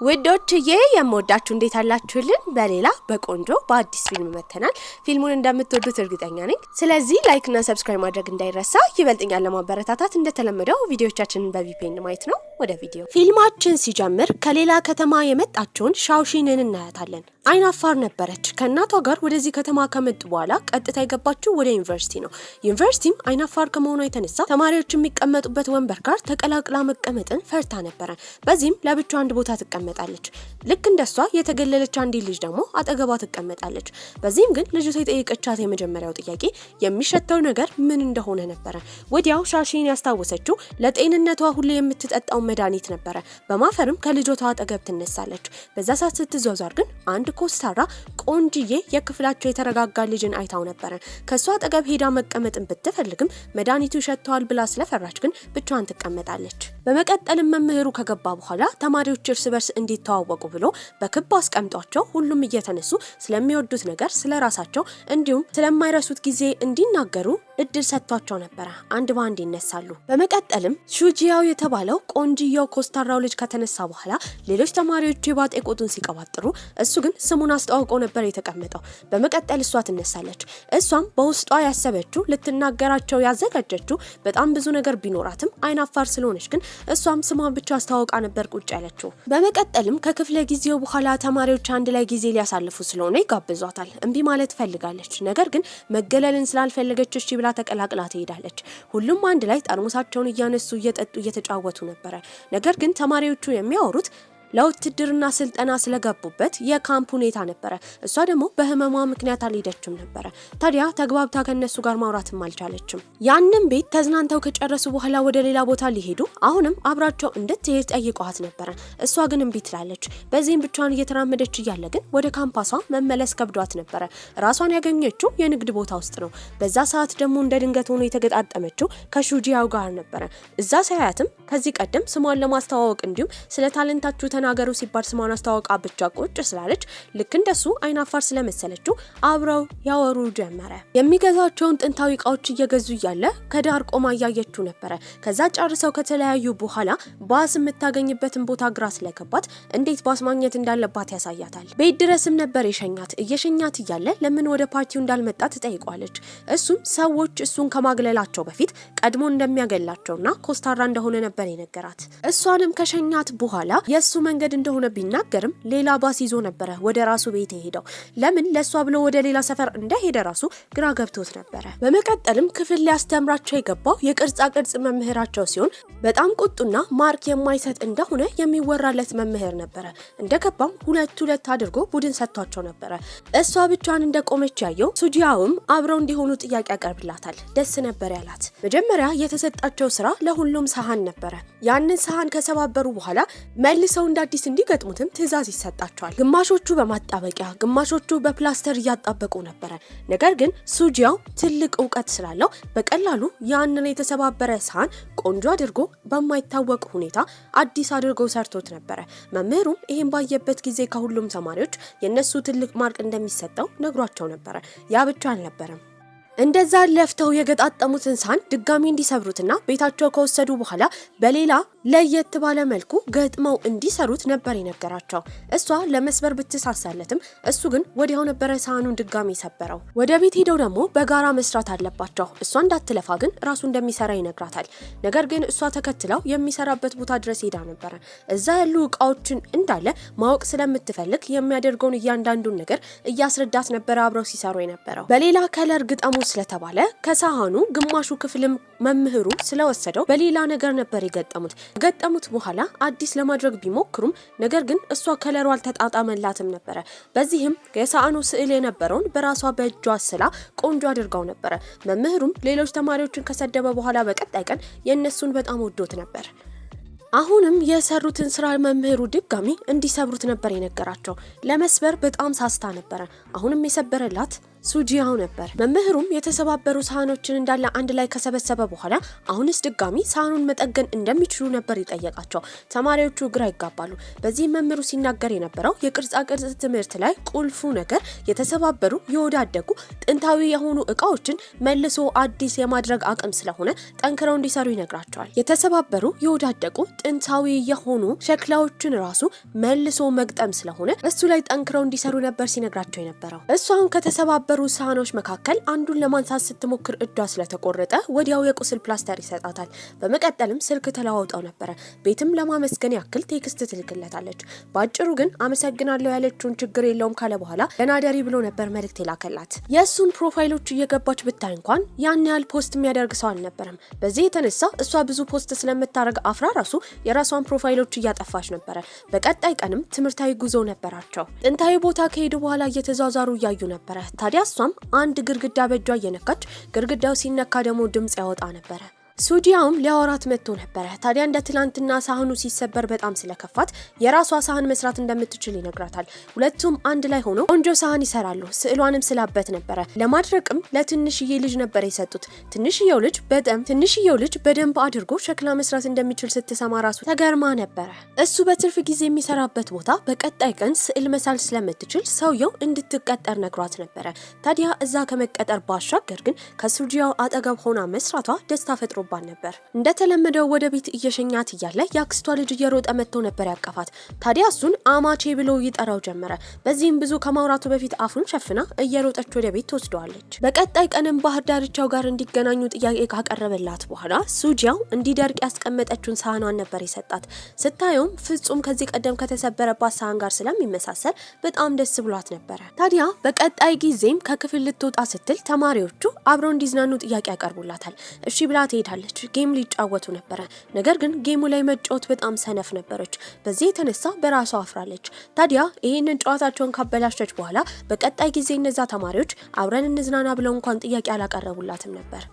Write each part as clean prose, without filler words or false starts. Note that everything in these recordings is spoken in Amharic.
ውዶችዬ የምወዳችሁ እንዴት አላችሁልን? በሌላ በቆንጆ በአዲስ ፊልም መተናል። ፊልሙን እንደምትወዱት እርግጠኛ ነኝ። ስለዚህ ላይክ እና ሰብስክራይብ ማድረግ እንዳይረሳ። ይበልጥኛል ለማበረታታት እንደተለመደው ቪዲዮዎቻችንን በቪፒኤን ማየት ነው። ወደ ቪዲዮ ፊልማችን ሲጀምር ከሌላ ከተማ የመጣችውን ሻውሺንን እናያታለን። አይናፋር ነበረች። ከእናቷ ጋር ወደዚህ ከተማ ከመጡ በኋላ ቀጥታ የገባችው ወደ ዩኒቨርሲቲ ነው። ዩኒቨርሲቲም አይናፋር ከመሆኗ የተነሳ ተማሪዎች የሚቀመጡበት ወንበር ጋር ተቀላቅላ መቀመጥን ፈርታ ነበረ። በዚህም ለብቻዋ አንድ ቦታ ትቀመጣለች። ልክ እንደሷ የተገለለች አንዲት ልጅ ደግሞ አጠገቧ ትቀመጣለች። በዚህም ግን ልጅቷ የጠየቀቻት የመጀመሪያው ጥያቄ የሚሸተው ነገር ምን እንደሆነ ነበረ። ወዲያው ሻሺን ያስታወሰችው ለጤንነቷ ሁሉ የምትጠጣው መድኃኒት ነበረ። በማፈርም ከልጆቷ አጠገብ ትነሳለች። በዛ ሰዓት ስትዟዟር ግን አንድ ኮስታራ ቆንጂዬ የክፍላቸው የተረጋጋ ልጅን አይታው ነበረ። ከሷ አጠገብ ሄዳ መቀመጥን ብትፈልግም መድኃኒቱ ሸተዋል ብላ ስለፈራች ግን ብቻዋን ትቀመጣለች። በመቀጠልም መምህሩ ከገባ በኋላ ተማሪዎች እርስ በርስ እንዲተዋወቁ ብሎ በክብ አስቀምጧቸው ሁሉም እየተነሱ ስለሚወዱት ነገር ስለራሳቸው እንዲሁም ስለማይረሱት ጊዜ እንዲናገሩ እድል ሰጥቷቸው ነበረ። አንድ ባንድ ይነሳሉ። በመቀጠልም ሹጂያው የተባለው ቆንጂያው ኮስታራው ልጅ ከተነሳ በኋላ ሌሎች ተማሪዎች የባጤ ቆጡን ሲቀባጥሩ እሱ ግን ስሙን አስተዋውቆ ነበር የተቀመጠው። በመቀጠል እሷ ትነሳለች። እሷም በውስጧ ያሰበችው ልትናገራቸው ያዘጋጀችው በጣም ብዙ ነገር ቢኖራትም አይናፋር ስለሆነች ግን እሷም ስሟን ብቻ አስተዋውቃ ነበር ቁጭ ያለችው። በመቀጠልም ከክፍለ ጊዜው በኋላ ተማሪዎች አንድ ላይ ጊዜ ሊያሳልፉ ስለሆነ ይጋብዟታል። እምቢ ማለት ፈልጋለች። ነገር ግን መገለልን ስላልፈለገች እሺ ብላ ተቀላቅላ ትሄዳለች። ሁሉም አንድ ላይ ጠርሙሳቸውን እያነሱ እየጠጡ እየተጫወቱ ነበረ። ነገር ግን ተማሪዎቹ የሚያወሩት ለውትድርና ስልጠና ስለገቡበት የካምፕ ሁኔታ ነበረ። እሷ ደግሞ በህመሟ ምክንያት አልሄደችም ነበረ። ታዲያ ተግባብታ ከነሱ ጋር ማውራትም አልቻለችም። ያንን ቤት ተዝናንተው ከጨረሱ በኋላ ወደ ሌላ ቦታ ሊሄዱ አሁንም አብራቸው እንድትሄድ ጠይቀዋት ነበረ። እሷ ግን እምቢ ትላለች። በዚህም ብቻዋን እየተራመደች እያለ ግን ወደ ካምፓሷ መመለስ ከብዷት ነበረ። ራሷን ያገኘችው የንግድ ቦታ ውስጥ ነው። በዛ ሰዓት ደግሞ እንደ ድንገት ሆኖ የተገጣጠመችው ከሹጂያው ጋር ነበረ። እዛ ሳያትም ከዚህ ቀደም ስሟን ለማስተዋወቅ እንዲሁም ስለ ታለንታችሁ ተናገሩ ሲባል ስሟን አስተዋወቃ ብቻ ቁጭ ስላለች ልክ እንደሱ አይናፋር ስለመሰለችው አብረው ያወሩ ጀመረ። የሚገዛቸውን ጥንታዊ እቃዎች እየገዙ እያለ ከዳር ቆማ እያየችው ነበረ። ከዛ ጨርሰው ከተለያዩ በኋላ ባስ የምታገኝበትን ቦታ ግራ ስለገባት እንዴት ባስ ማግኘት እንዳለባት ያሳያታል። ቤት ድረስም ነበር የሸኛት። እየሸኛት እያለ ለምን ወደ ፓርቲው እንዳልመጣ ትጠይቋለች። እሱም ሰዎች እሱን ከማግለላቸው በፊት ቀድሞ እንደሚያገላቸውና ኮስታራ እንደሆነ ነበር የነገራት። እሷንም ከሸኛት በኋላ የሱ መንገድ እንደሆነ ቢናገርም ሌላ ባስ ይዞ ነበረ ወደ ራሱ ቤት ሄደው። ለምን ለሷ ብሎ ወደ ሌላ ሰፈር እንደሄደ ራሱ ግራ ገብቶት ነበረ። በመቀጠልም ክፍል ሊያስተምራቸው የገባው የቅርጻ ቅርጽ መምህራቸው ሲሆን በጣም ቁጡና ማርክ የማይሰጥ እንደሆነ የሚወራለት መምህር ነበረ። እንደገባም ሁለት አድርጎ ቡድን ሰጥቷቸው ነበረ። እሷ ብቻዋን እንደቆመች ያየው ሱጂያውም አብረው እንዲሆኑ ጥያቄ ያቀርብላታል። ደስ ነበር ያላት። መጀመሪያ የተሰጣቸው ስራ ለሁሉም ሰሃን ነበረ። ያንን ሰሃን ከሰባበሩ በኋላ መልሰው እንደ አዲስ እንዲገጥሙትም ትዕዛዝ ይሰጣቸዋል። ግማሾቹ በማጣበቂያ ግማሾቹ በፕላስተር እያጣበቁ ነበረ። ነገር ግን ሱጂያው ትልቅ እውቀት ስላለው በቀላሉ ያንን የተሰባበረ ሰሃን ቆንጆ አድርጎ በማይታወቅ ሁኔታ አዲስ አድርጎ ሰርቶት ነበረ። መምህሩም ይሄን ባየበት ጊዜ ከሁሉም ተማሪዎች የነሱ ትልቅ ማርክ እንደሚሰጠው ነግሯቸው ነበረ። ያ ብቻ አልነበረም። እንደዛ ለፍተው የገጣጠሙትን ሳህን ድጋሚ እንዲሰብሩትና ቤታቸው ከወሰዱ በኋላ በሌላ ለየት ባለ መልኩ ገጥመው እንዲሰሩት ነበር የነገራቸው። እሷ ለመስበር ብትሳሳለትም እሱ ግን ወዲያው ነበረ ሳህኑን ድጋሚ ሰበረው። ወደ ቤት ሄደው ደግሞ በጋራ መስራት አለባቸው። እሷ እንዳትለፋ ግን ራሱ እንደሚሰራ ይነግራታል። ነገር ግን እሷ ተከትለው የሚሰራበት ቦታ ድረስ ሄዳ ነበረ። እዛ ያሉ እቃዎችን እንዳለ ማወቅ ስለምትፈልግ የሚያደርገውን እያንዳንዱን ነገር እያስረዳት ነበረ አብረው ሲሰሩ የነበረው። በሌላ ከለር ግጠሙ ስለተባለ ከሳህኑ ግማሹ ክፍልም መምህሩ ስለወሰደው በሌላ ነገር ነበር የገጠሙት በኋላ አዲስ ለማድረግ ቢሞክሩም ነገር ግን እሷ ከለሩ አልተጣጣመላትም ነበረ። በዚህም የሳህኑ ስዕል የነበረውን በራሷ በእጇ ስላ ቆንጆ አድርጋው ነበረ። መምህሩም ሌሎች ተማሪዎችን ከሰደበ በኋላ በቀጣይ ቀን የነሱን በጣም ወዶት ነበር። አሁንም የሰሩትን ስራ መምህሩ ድጋሚ እንዲሰብሩት ነበር የነገራቸው። ለመስበር በጣም ሳስታ ነበረ። አሁንም የሰበረላት ሱጂያው ነበር። መምህሩም የተሰባበሩ ሳህኖችን እንዳለ አንድ ላይ ከሰበሰበ በኋላ አሁንስ ድጋሚ ሳህኑን መጠገን እንደሚችሉ ነበር ይጠየቃቸው። ተማሪዎቹ ግራ ይጋባሉ። በዚህ መምህሩ ሲናገር የነበረው የቅርጻ ቅርጽ ትምህርት ላይ ቁልፉ ነገር የተሰባበሩ የወዳደጉ ጥንታዊ የሆኑ እቃዎችን መልሶ አዲስ የማድረግ አቅም ስለሆነ ጠንክረው እንዲሰሩ ይነግራቸዋል። የተሰባበሩ የወዳደጉ ጥንታዊ የሆኑ ሸክላዎችን ራሱ መልሶ መግጠም ስለሆነ እሱ ላይ ጠንክረው እንዲሰሩ ነበር ሲነግራቸው የነበረው። እሷን ከተሰባበሩ ሳህኖች መካከል አንዱን ለማንሳት ስትሞክር እጇ ስለተቆረጠ ወዲያው የቁስል ፕላስተር ይሰጣታል። በመቀጠልም ስልክ ተለዋውጠው ነበረ። ቤትም ለማመስገን ያክል ቴክስት ትልክለታለች። ባጭሩ ግን አመሰግናለሁ ያለችውን ችግር የለውም ካለ በኋላ ለናደሪ ብሎ ነበር መልእክት የላከላት። የእሱን ፕሮፋይሎች እየገባች ብታይ እንኳን ያን ያህል ፖስት የሚያደርግ ሰው አልነበረም። በዚህ የተነሳ እሷ ብዙ ፖስት ስለምታደርግ አፍራ ራሱ የራሷን ፕሮፋይሎች እያጠፋች ነበረ። በቀጣይ ቀንም ትምህርታዊ ጉዞ ነበራቸው። ጥንታዊ ቦታ ከሄዱ በኋላ እየተዟዟሩ እያዩ ነበረ። ታዲያ እሷም አንድ ግድግዳ በእጇ እየነካች ግድግዳው ሲነካ ደግሞ ድምጽ ያወጣ ነበረ። ሱጂያውም ሊያወራት መጥቶ ነበረ። ታዲያ እንደ ትላንትና ሳህኑ ሲሰበር በጣም ስለከፋት የራሷ ሳህን መስራት እንደምትችል ይነግራታል። ሁለቱም አንድ ላይ ሆኖ ቆንጆ ሳህን ይሰራሉ። ስዕሏንም ስላበት ነበረ። ለማድረቅም ለትንሽዬ ልጅ ነበር የሰጡት። ትንሽዬው ልጅ በደንብ አድርጎ ሸክላ መስራት እንደሚችል ስትሰማ ራሱ ተገርማ ነበረ። እሱ በትርፍ ጊዜ የሚሰራበት ቦታ በቀጣይ ቀን ስዕል መሳል ስለምትችል ሰውየው እንድትቀጠር ነግሯት ነበረ። ታዲያ እዛ ከመቀጠር ባሻገር ግን ከሱጂያው አጠገብ ሆና መስራቷ ደስታ ፈጥሮ ነበር። እንደተለመደው ወደ ቤት እየሸኛት እያለ የአክስቷ ልጅ እየሮጠ መጥቶ ነበር ያቀፋት። ታዲያ እሱን አማቼ ብሎ ይጠራው ጀመረ። በዚህም ብዙ ከማውራቱ በፊት አፉን ሸፍና እየሮጠች ወደ ቤት ትወስደዋለች። በቀጣይ ቀንም ባህር ዳርቻው ጋር እንዲገናኙ ጥያቄ ካቀረበላት በኋላ ሱጂያው እንዲደርቅ ያስቀመጠችውን ሳህኗን ነበር የሰጣት። ስታየውም ፍጹም ከዚህ ቀደም ከተሰበረባት ሳህን ጋር ስለሚመሳሰል በጣም ደስ ብሏት ነበረ። ታዲያ በቀጣይ ጊዜም ከክፍል ልትወጣ ስትል ተማሪዎቹ አብረው እንዲዝናኑ ጥያቄ ያቀርቡላታል። እሺ ብላ ትሄዳለች። ጌም ሊጫወቱ ነበረ። ነገር ግን ጌሙ ላይ መጫወት በጣም ሰነፍ ነበረች። በዚህ የተነሳ በራሷ አፍራለች። ታዲያ ይህንን ጨዋታቸውን ካበላሸች በኋላ በቀጣይ ጊዜ እነዛ ተማሪዎች አብረን እንዝናና ብለው እንኳን ጥያቄ አላቀረቡላትም ነበር።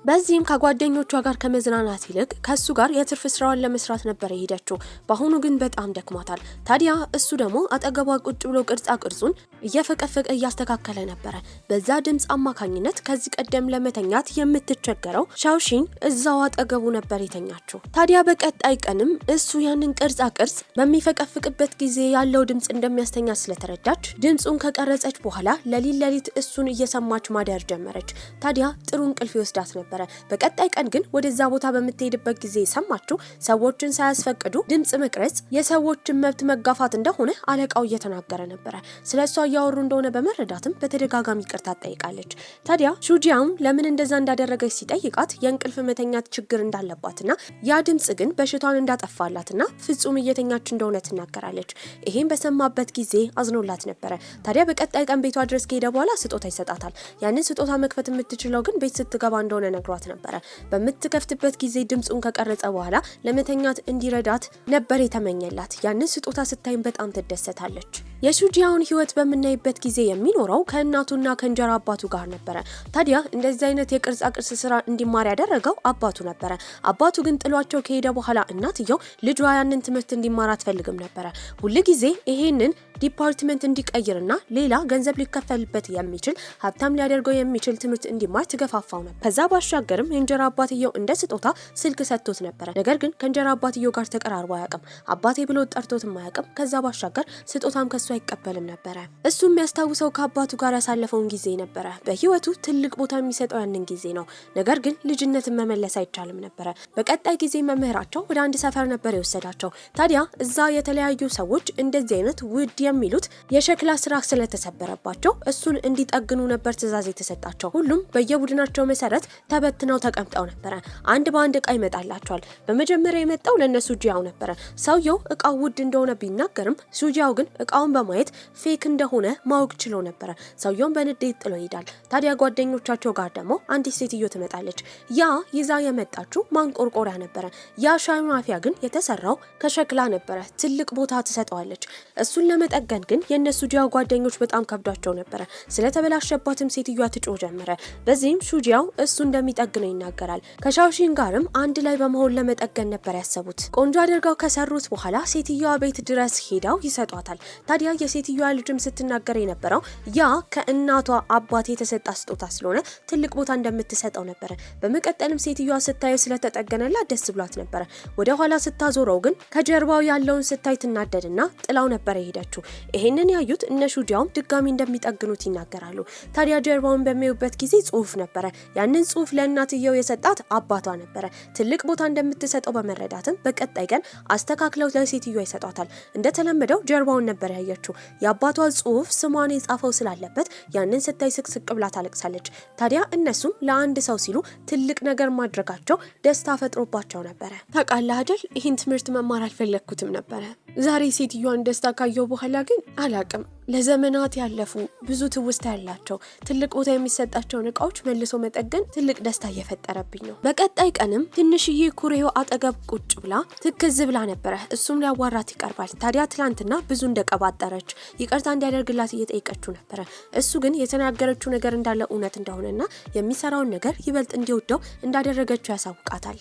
በዚህም ከጓደኞቿ ጋር ከመዝናናት ይልቅ ከሱ ጋር የትርፍ ስራዋን ለመስራት ነበር የሄደችው። በአሁኑ ግን በጣም ደክሟታል። ታዲያ እሱ ደግሞ አጠገቧ ቁጭ ብሎ ቅርጻ ቅርጹን እየፈቀፈቀ እያስተካከለ ነበረ። በዛ ድምጽ አማካኝነት ከዚህ ቀደም ለመተኛት የምትቸገረው ሻውሺን እዛው አጠገቡ ነበር የተኛችው። ታዲያ በቀጣይ ቀንም እሱ ያንን ቅርጻ ቅርጽ በሚፈቀፍቅበት ጊዜ ያለው ድምጽ እንደሚያስተኛ ስለተረዳች ድምጹን ከቀረጸች በኋላ ለሊት እሱን እየሰማች ማደር ጀመረች። ታዲያ ጥሩ እንቅልፍ ይወስዳት ነበር። በቀጣይ ቀን ግን ወደዛ ቦታ በምትሄድበት ጊዜ ሰማችሁ ሰዎችን ሳያስፈቅዱ ድምጽ መቅረጽ የሰዎችን መብት መጋፋት እንደሆነ አለቃው እየተናገረ ነበር። ስለሷ ያወሩ እንደሆነ በመረዳትም በተደጋጋሚ ይቅርታ ጠይቃለች። ታዲያ ሹጂያም ለምን እንደዛ እንዳደረገች ሲጠይቃት የእንቅልፍ መተኛት ችግር እንዳለባትና ያ ድምጽ ግን በሽታዋን እንዳጠፋላትና ፍጹም እየተኛች እንደሆነ ትናገራለች። ይሄን በሰማበት ጊዜ አዝኖላት ነበር። ታዲያ በቀጣይ ቀን ቤቷ ድረስ ከሄደ በኋላ ስጦታ ይሰጣታል። ያንን ስጦታ መክፈት የምትችለው ግን ቤት ስትገባ እንደሆነ ነግሯት ነበር። በምትከፍትበት ጊዜ ድምጹን ከቀረጸ በኋላ ለመተኛት እንዲረዳት ነበር የተመኘላት። ያንን ስጦታ ስታይም በጣም ትደሰታለች። የሹጂያውን ህይወት በምናይበት ጊዜ የሚኖረው ከእናቱና ከእንጀራ አባቱ ጋር ነበረ። ታዲያ እንደዚህ አይነት የቅርጻ ቅርጽ ስራ እንዲማር ያደረገው አባቱ ነበረ። አባቱ ግን ጥሏቸው ከሄደ በኋላ እናትየው ልጇ ያንን ትምህርት እንዲማር አትፈልግም ነበረ። ሁልጊዜ ይሄንን ዲፓርትመንት እንዲቀይርና ሌላ ገንዘብ ሊከፈልበት የሚችል ሀብታም ሊያደርገው የሚችል ትምህርት እንዲማር ትገፋፋው ነበር። ከዛ ባሻገርም የእንጀራ አባትየው እንደ ስጦታ ስልክ ሰጥቶት ነበረ። ነገር ግን ከእንጀራ አባትየው ጋር ተቀራርቦ አያውቅም። አባቴ ብሎ ጠርቶትም አያውቅም። ከዛ ባሻገር ስጦታም ከሱ አይቀበልም ነበረ። እሱ የሚያስታውሰው ከአባቱ ጋር ያሳለፈውን ጊዜ ነበረ። በህይወቱ ትልቅ ቦታ የሚሰጠው ያንን ጊዜ ነው። ነገር ግን ልጅነትን መመለስ አይቻልም ነበረ። በቀጣይ ጊዜ መምህራቸው ወደ አንድ ሰፈር ነበር የወሰዳቸው። ታዲያ እዛ የተለያዩ ሰዎች እንደዚህ አይነት ውድ የሚሉት የሸክላ ስራ ስለተሰበረባቸው እሱን እንዲጠግኑ ነበር ትዕዛዝ የተሰጣቸው። ሁሉም በየቡድናቸው መሰረት ተበትነው ተቀምጠው ነበረ። አንድ በአንድ እቃ ይመጣላቸዋል። በመጀመሪያ የመጣው ለነሱ ሱጂያው ነበረ። ሰውየው እቃው ውድ እንደሆነ ቢናገርም ሱጂያው ግን እቃውን በማየት ፌክ እንደሆነ ማወቅ ችሎ ነበረ። ሰውየውን በንዴት ጥሎ ይሄዳል። ታዲያ ጓደኞቻቸው ጋር ደግሞ አንዲት ሴትዮ ትመጣለች። ያ ይዛ የመጣችው ማንቆርቆሪያ ነበረ። ያ ሻይ ማፊያ ግን የተሰራው ከሸክላ ነበረ። ትልቅ ቦታ ትሰጠዋለች። እሱን ለመጠገን ግን የነሱ ሱጂያው ጓደኞች በጣም ከብዷቸው ነበረ። ስለተበላሸባትም ሴትዮዋ ትጮህ ጀመረ። በዚህም ሱጂያው እሱ እንደሚጠግነው ይናገራል። ከሻውሺን ጋርም አንድ ላይ በመሆን ለመጠገን ነበር ያሰቡት። ቆንጆ አድርገው ከሰሩት በኋላ ሴትዮዋ ቤት ድረስ ሄደው ይሰጧታል። ታዲያ ታዲያ የሴትዮዋ ልጅም ስትናገር የነበረው ያ ከእናቷ አባት የተሰጣ ስጦታ ስለሆነ ትልቅ ቦታ እንደምትሰጠው ነበር። በመቀጠልም ሴትዮዋ ስታየው ስለተጠገነላት ደስ ብሏት ነበር። ወደ ኋላ ስታዞረው ግን ከጀርባው ያለውን ስታይ ትናደድና ጥላው ነበር የሄደችው። ይሄንን ያዩት እነ ሹጂያውም ድጋሚ እንደሚጠግኑት ይናገራሉ። ታዲያ ጀርባውን በሚያዩበት ጊዜ ጽሁፍ ነበር። ያንን ጽሁፍ ለእናትየው የሰጣት አባቷ ነበር። ትልቅ ቦታ እንደምትሰጠው በመረዳትም በቀጣይ ቀን አስተካክለው ለሴትዮዋ ይሰጧታል። እንደተለመደው ጀርባውን ነበር ያየችው። የአባቷ ጽሁፍ ስሟን የጻፈው ስላለበት ያንን ስታይ ስቅስቅ ብላ ታለቅሳለች። ታዲያ እነሱም ለአንድ ሰው ሲሉ ትልቅ ነገር ማድረጋቸው ደስታ ፈጥሮባቸው ነበር። ታውቃለህ አይደል ይህን ትምህርት መማር አልፈለግኩትም ነበር። ዛሬ ሴትዮዋን ደስታ ካየው በኋላ ግን አላቅም ለዘመናት ያለፉ ብዙ ትውስታ ያላቸው ትልቅ ቦታ የሚሰጣቸውን እቃዎች መልሶ መጠገን ትልቅ ደስታ እየፈጠረብኝ ነው። በቀጣይ ቀንም ትንሽዬ ኩሬው አጠገብ ቁጭ ብላ ትክዝ ብላ ነበረ። እሱም ሊያዋራት ይቀርባል። ታዲያ ትላንትና ብዙ እንደቀባጠረች ይቅርታ እንዲያደርግላት እየጠየቀችው ነበረ። እሱ ግን የተናገረችው ነገር እንዳለ እውነት እንደሆነና የሚሰራውን ነገር ይበልጥ እንዲወደው እንዳደረገችው ያሳውቃታል።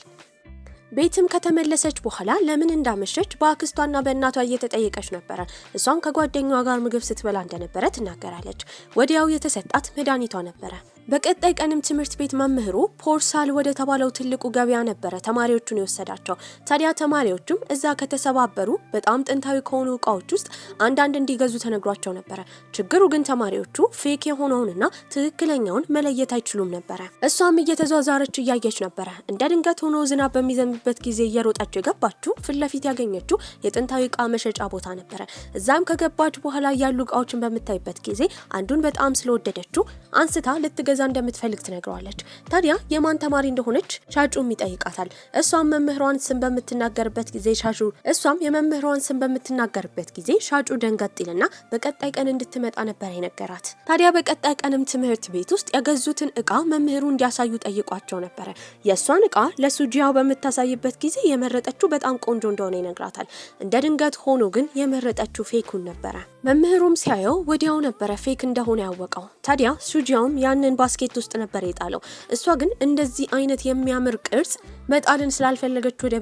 ቤትም ከተመለሰች በኋላ ለምን እንዳመሸች በአክስቷና በእናቷ እየተጠየቀች ነበረ። እሷም ከጓደኛዋ ጋር ምግብ ስትበላ እንደነበረ ትናገራለች። ወዲያው የተሰጣት መድኃኒቷ ነበረ። በቀጣይ ቀንም ትምህርት ቤት መምህሩ ፖርሳል ወደ ተባለው ትልቁ ገበያ ነበረ ተማሪዎቹን የወሰዳቸው። ታዲያ ተማሪዎቹም እዛ ከተሰባበሩ በጣም ጥንታዊ ከሆኑ እቃዎች ውስጥ አንዳንድ እንዲገዙ ተነግሯቸው ነበረ። ችግሩ ግን ተማሪዎቹ ፌክ የሆነውንና ትክክለኛውን መለየት አይችሉም ነበረ። እሷም እየተዟዟረች እያየች ነበረ። እንደ ድንገት ሆኖ ዝናብ በሚዘንብበት ጊዜ እየሮጠች የገባችው ፊት ለፊት ያገኘችው የጥንታዊ እቃ መሸጫ ቦታ ነበረ። እዛም ከገባች በኋላ ያሉ እቃዎችን በምታይበት ጊዜ አንዱን በጣም ስለወደደችው አንስታ ልትገዛ እንደምትፈልግ ትነግረዋለች። ታዲያ የማን ተማሪ እንደሆነች ሻጩም ይጠይቃታል። እሷም የመምህሯን ስም በምትናገርበት ጊዜ ሻጩ ደንገጥ ይልና በቀጣይ ቀን እንድትመጣ ነበር የነገራት። ታዲያ በቀጣይ ቀንም ትምህርት ቤት ውስጥ የገዙትን እቃ መምህሩ እንዲያሳዩ ጠይቋቸው ነበረ። የእሷን እቃ ለሱጂያው በምታሳይበት ጊዜ የመረጠችው በጣም ቆንጆ እንደሆነ ይነግራታል። እንደ ድንገት ሆኖ ግን የመረጠችው ፌኩን ነበረ። መምህሩም ሲያየው ወዲያው ነበረ ፌክ እንደሆነ ያወቀው። ታዲያ ሱጂያውም ያንን ባስኬት ውስጥ ነበር የጣለው። እሷ ግን እንደዚህ አይነት የሚያምር ቅርጽ መጣልን ስላልፈለገች ወደ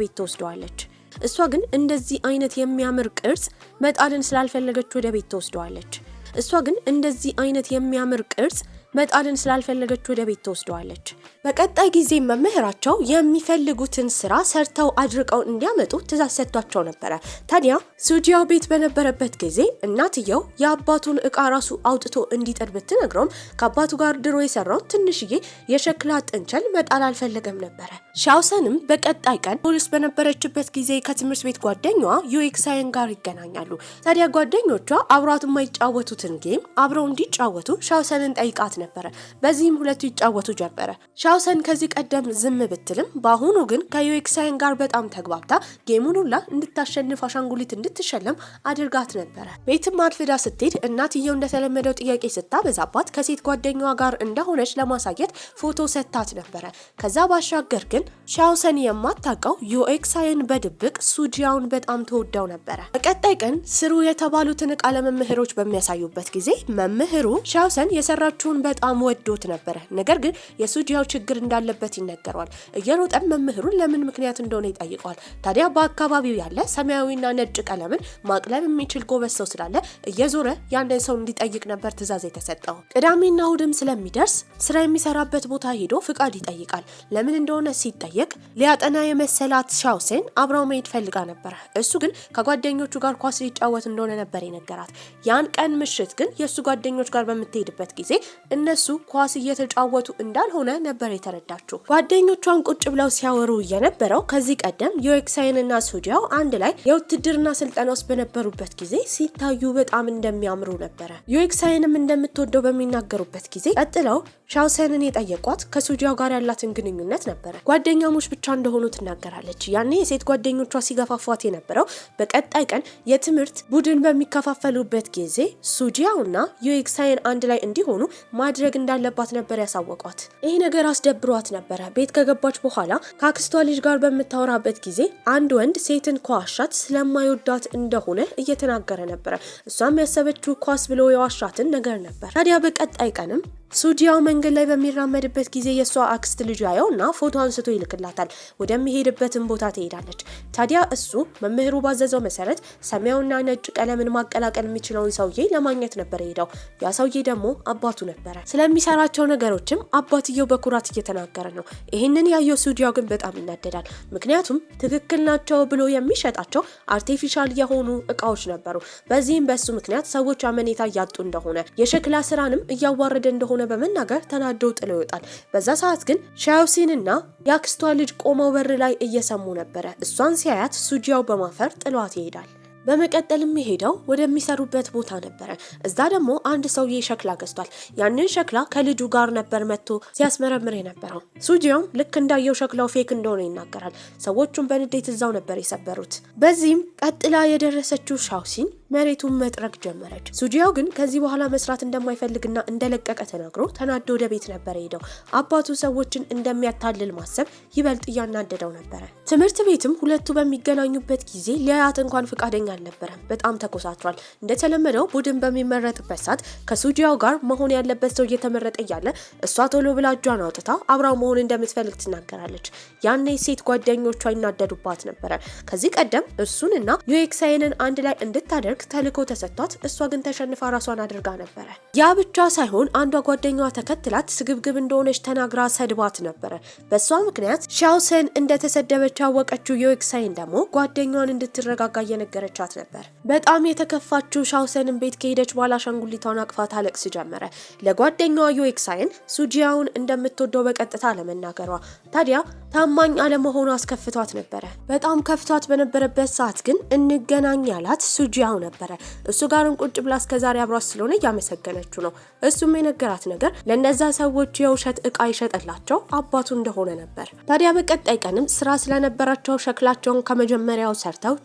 ቤት ተወስደዋለች። በቀጣይ ጊዜ መምህራቸው የሚፈልጉትን ስራ ሰርተው አድርቀው እንዲያመጡ ትዕዛዝ ሰጥቷቸው ነበረ። ታዲያ ሱጂያው ቤት በነበረበት ጊዜ እናትየው የአባቱን እቃ ራሱ አውጥቶ እንዲጥል ብትነግረውም ከአባቱ ጋር ድሮ የሰራው ትንሽዬ የሸክላ ጥንቸል መጣል አልፈለገም ነበረ። ሻውሰንም በቀጣይ ቀን ፖሊስ በነበረችበት ጊዜ ከትምህርት ቤት ጓደኛዋ ዩኤክሳይን ጋር ይገናኛሉ። ታዲያ ጓደኞቿ አብሯት የማይጫወቱትን ጌም አብረው እንዲጫወቱ ሻውሰንን ጠይቃት ነበረ። በዚህም ሁለቱ ይጫወቱ ጀመረ። ሻውሰን ከዚህ ቀደም ዝም ብትልም በአሁኑ ግን ከዩኤክሳይን ጋር በጣም ተግባብታ ጌሙን ሁላ እንድታሸንፍ አሻንጉሊት እንድትሸለም አድርጋት ነበረ። ቤትም አርፍዳ ስትሄድ እናትየው እንደተለመደው ጥያቄ ስታበዛባት ከሴት ጓደኛዋ ጋር እንደሆነች ለማሳየት ፎቶ ሰጥታት ነበረ። ከዛ ባሻገር ግን ሻውሰን የማታውቀው ዩኤክሳይን በድብቅ ሱጂያውን በጣም ተወደው ነበረ። በቀጣይ ቀን ስሩ የተባሉትን እቃ ለመምህሮች በሚያሳዩበት ጊዜ መምህሩ ሻውሰን የሰራችውን በጣም ወዶት ነበረ። ነገር ግን የሱጂያው ችግር እንዳለበት ይነገረዋል። እየሮጠም መምህሩን ለምን ምክንያት እንደሆነ ይጠይቀዋል። ታዲያ በአካባቢው ያለ ሰማያዊና ነጭ ቀለምን ማቅለም የሚችል ጎበዝ ሰው ስላለ እየዞረ ያንን ሰው እንዲጠይቅ ነበር ትዕዛዝ የተሰጠው። ቅዳሜና እሁድም ስለሚደርስ ስራ የሚሰራበት ቦታ ሄዶ ፍቃድ ይጠይቃል። ለምን እንደሆነ ሲጠየቅ ሊያጠና የመሰላት ሻውሰን አብራው መሄድ ፈልጋ ነበር። እሱ ግን ከጓደኞቹ ጋር ኳስ ሊጫወት እንደሆነ ነበር የነገራት። ያን ቀን ምሽት ግን የሱ ጓደኞች ጋር በምትሄድበት ጊዜ እነሱ ኳስ እየተጫወቱ እንዳልሆነ ነበር የተረዳችው። ጓደኞቿን ቁጭ ብለው ሲያወሩ የነበረው ከዚህ ቀደም ዩኤክሳይንና ሱጂያው አንድ ላይ የውትድርና ስልጠና ውስጥ በነበሩበት ጊዜ ሲታዩ በጣም እንደሚያምሩ ነበረ። ዩኤክሳይንም እንደምትወደው በሚናገሩበት ጊዜ ቀጥለው ሻውሰንን የጠየቋት ከሱጂያው ጋር ያላትን ግንኙነት ነበረ። ጓደኛሞች ብቻ እንደሆኑ ትናገራለች። ያኔ የሴት ጓደኞቿ ሲገፋፏት የነበረው በቀጣይ ቀን የትምህርት ቡድን በሚከፋፈሉበት ጊዜ ሱጂያውና ዩኤክሳይን አንድ ላይ እንዲሆኑ ማድረግ እንዳለባት ነበር ያሳወቋት። ይሄ ነገር አስደብሯት ነበረ። ቤት ከገባች በኋላ ከአክስቷ ልጅ ጋር በምታወራበት ጊዜ አንድ ወንድ ሴትን ከዋሻት ስለማይወዳት እንደሆነ እየተናገረ ነበረ። እሷም ያሰበችው ኳስ ብሎ የዋሻትን ነገር ነበር። ታዲያ በቀጣይ ቀንም ሱጂያው መንገድ ላይ በሚራመድበት ጊዜ የሷ አክስት ልጅ ያየውና ፎቶ አንስቶ ይልክላታል። ወደሚሄድበትም ቦታ ትሄዳለች። ታዲያ እሱ መምህሩ ባዘዘው መሰረት ሰማያዊና ነጭ ቀለምን ማቀላቀል የሚችለውን ሰውዬ ለማግኘት ነበር ሄደው። ያ ሰውዬ ደግሞ አባቱ ነበረ። ስለሚሰራቸው ነገሮችም አባትየው በኩራት እየተናገረ ነው። ይህንን ያየው ሱጂያው ግን በጣም ይናደዳል። ምክንያቱም ትክክል ናቸው ብሎ የሚሸጣቸው አርቲፊሻል የሆኑ እቃዎች ነበሩ። በዚህም በሱ ምክንያት ሰዎች አመኔታ እያጡ እንደሆነ የሸክላ ስራንም እያዋረደ እንደሆነ በመናገር ተናዶ ጥሎ ይወጣል። በዛ ሰዓት ግን ሻዮሲንና የአክስቷ ልጅ ቆመው በር ላይ እየሰሙ ነበረ። እሷን ሲያያት ሱጂያው በማፈር ጥሏት ይሄዳል። በመቀጠልም ሄደው ወደሚሰሩበት ቦታ ነበረ። እዛ ደግሞ አንድ ሰውዬ ሸክላ ገዝቷል። ያንን ሸክላ ከልጁ ጋር ነበር መጥቶ ሲያስመረምር የነበረው። ሱጂያውም ልክ እንዳየው ሸክላው ፌክ እንደሆነ ይናገራል። ሰዎቹም በንዴት እዛው ነበር የሰበሩት። በዚህም ቀጥላ የደረሰችው ሻዮሲን መሬቱን መጥረግ ጀመረች። ሱጂያው ግን ከዚህ በኋላ መስራት እንደማይፈልግና እንደለቀቀ ተናግሮ ተናዶ ወደ ቤት ነበር ሄደው። አባቱ ሰዎችን እንደሚያታልል ማሰብ ይበልጥ እያናደደው ነበረ። ትምህርት ቤትም ሁለቱ በሚገናኙበት ጊዜ ሊያያት እንኳን ፍቃደኛ አልነበረም። በጣም ተኮሳትሯል። እንደተለመደው ቡድን በሚመረጥበት ሰዓት ከሱጂያው ጋር መሆን ያለበት ሰው እየተመረጠ እያለ እሷ ቶሎ ብላ እጇን አውጥታ አብራው መሆን እንደምትፈልግ ትናገራለች። ያኔ ሴት ጓደኞቿ ይናደዱባት ነበረ። ከዚህ ቀደም እሱንና ዩኤክሳይንን አንድ ላይ እንድታደርግ ተልኮ ተሰጥቷት እሷ ግን ተሸንፋ ራሷን አድርጋ ነበረ። ያ ብቻ ሳይሆን አንዷ ጓደኛዋ ተከትላት ስግብግብ እንደሆነች ተናግራ ሰድባት ነበረ። በሷ ምክንያት ሻዮሲን እንደተሰደበች ያወቀችው ዩኤክሳይን ደግሞ ጓደኛዋን እንድትረጋጋ እየነገረቻት ነበር። በጣም የተከፋችው ሻዮሲንን ቤት ከሄደች በኋላ አሻንጉሊቷን አቅፋ ታለቅስ ጀመረ። ለጓደኛዋ ዩኤክሳይን ሱጂያውን እንደምትወደው በቀጥታ አለመናገሯ ታዲያ ታማኝ አለመሆኑ አስከፍቷት ነበረ። በጣም ከፍቷት በነበረበት ሰዓት ግን እንገናኝ ያላት ሱጂያው ነበረ። እሱ ጋርም ቁጭ ብላ እስከዛሬ አብሯት ስለሆነ እያመሰገነችው ነው። እሱም የነገራት ነገር ለነዛ ሰዎች የውሸት እቃ ይሸጠላቸው አባቱ እንደሆነ ነበር። ታዲያ በቀጣይ ቀንም ስራ ስለነበራቸው ሸክላቸውን ከመጀመሪያው ሰርተው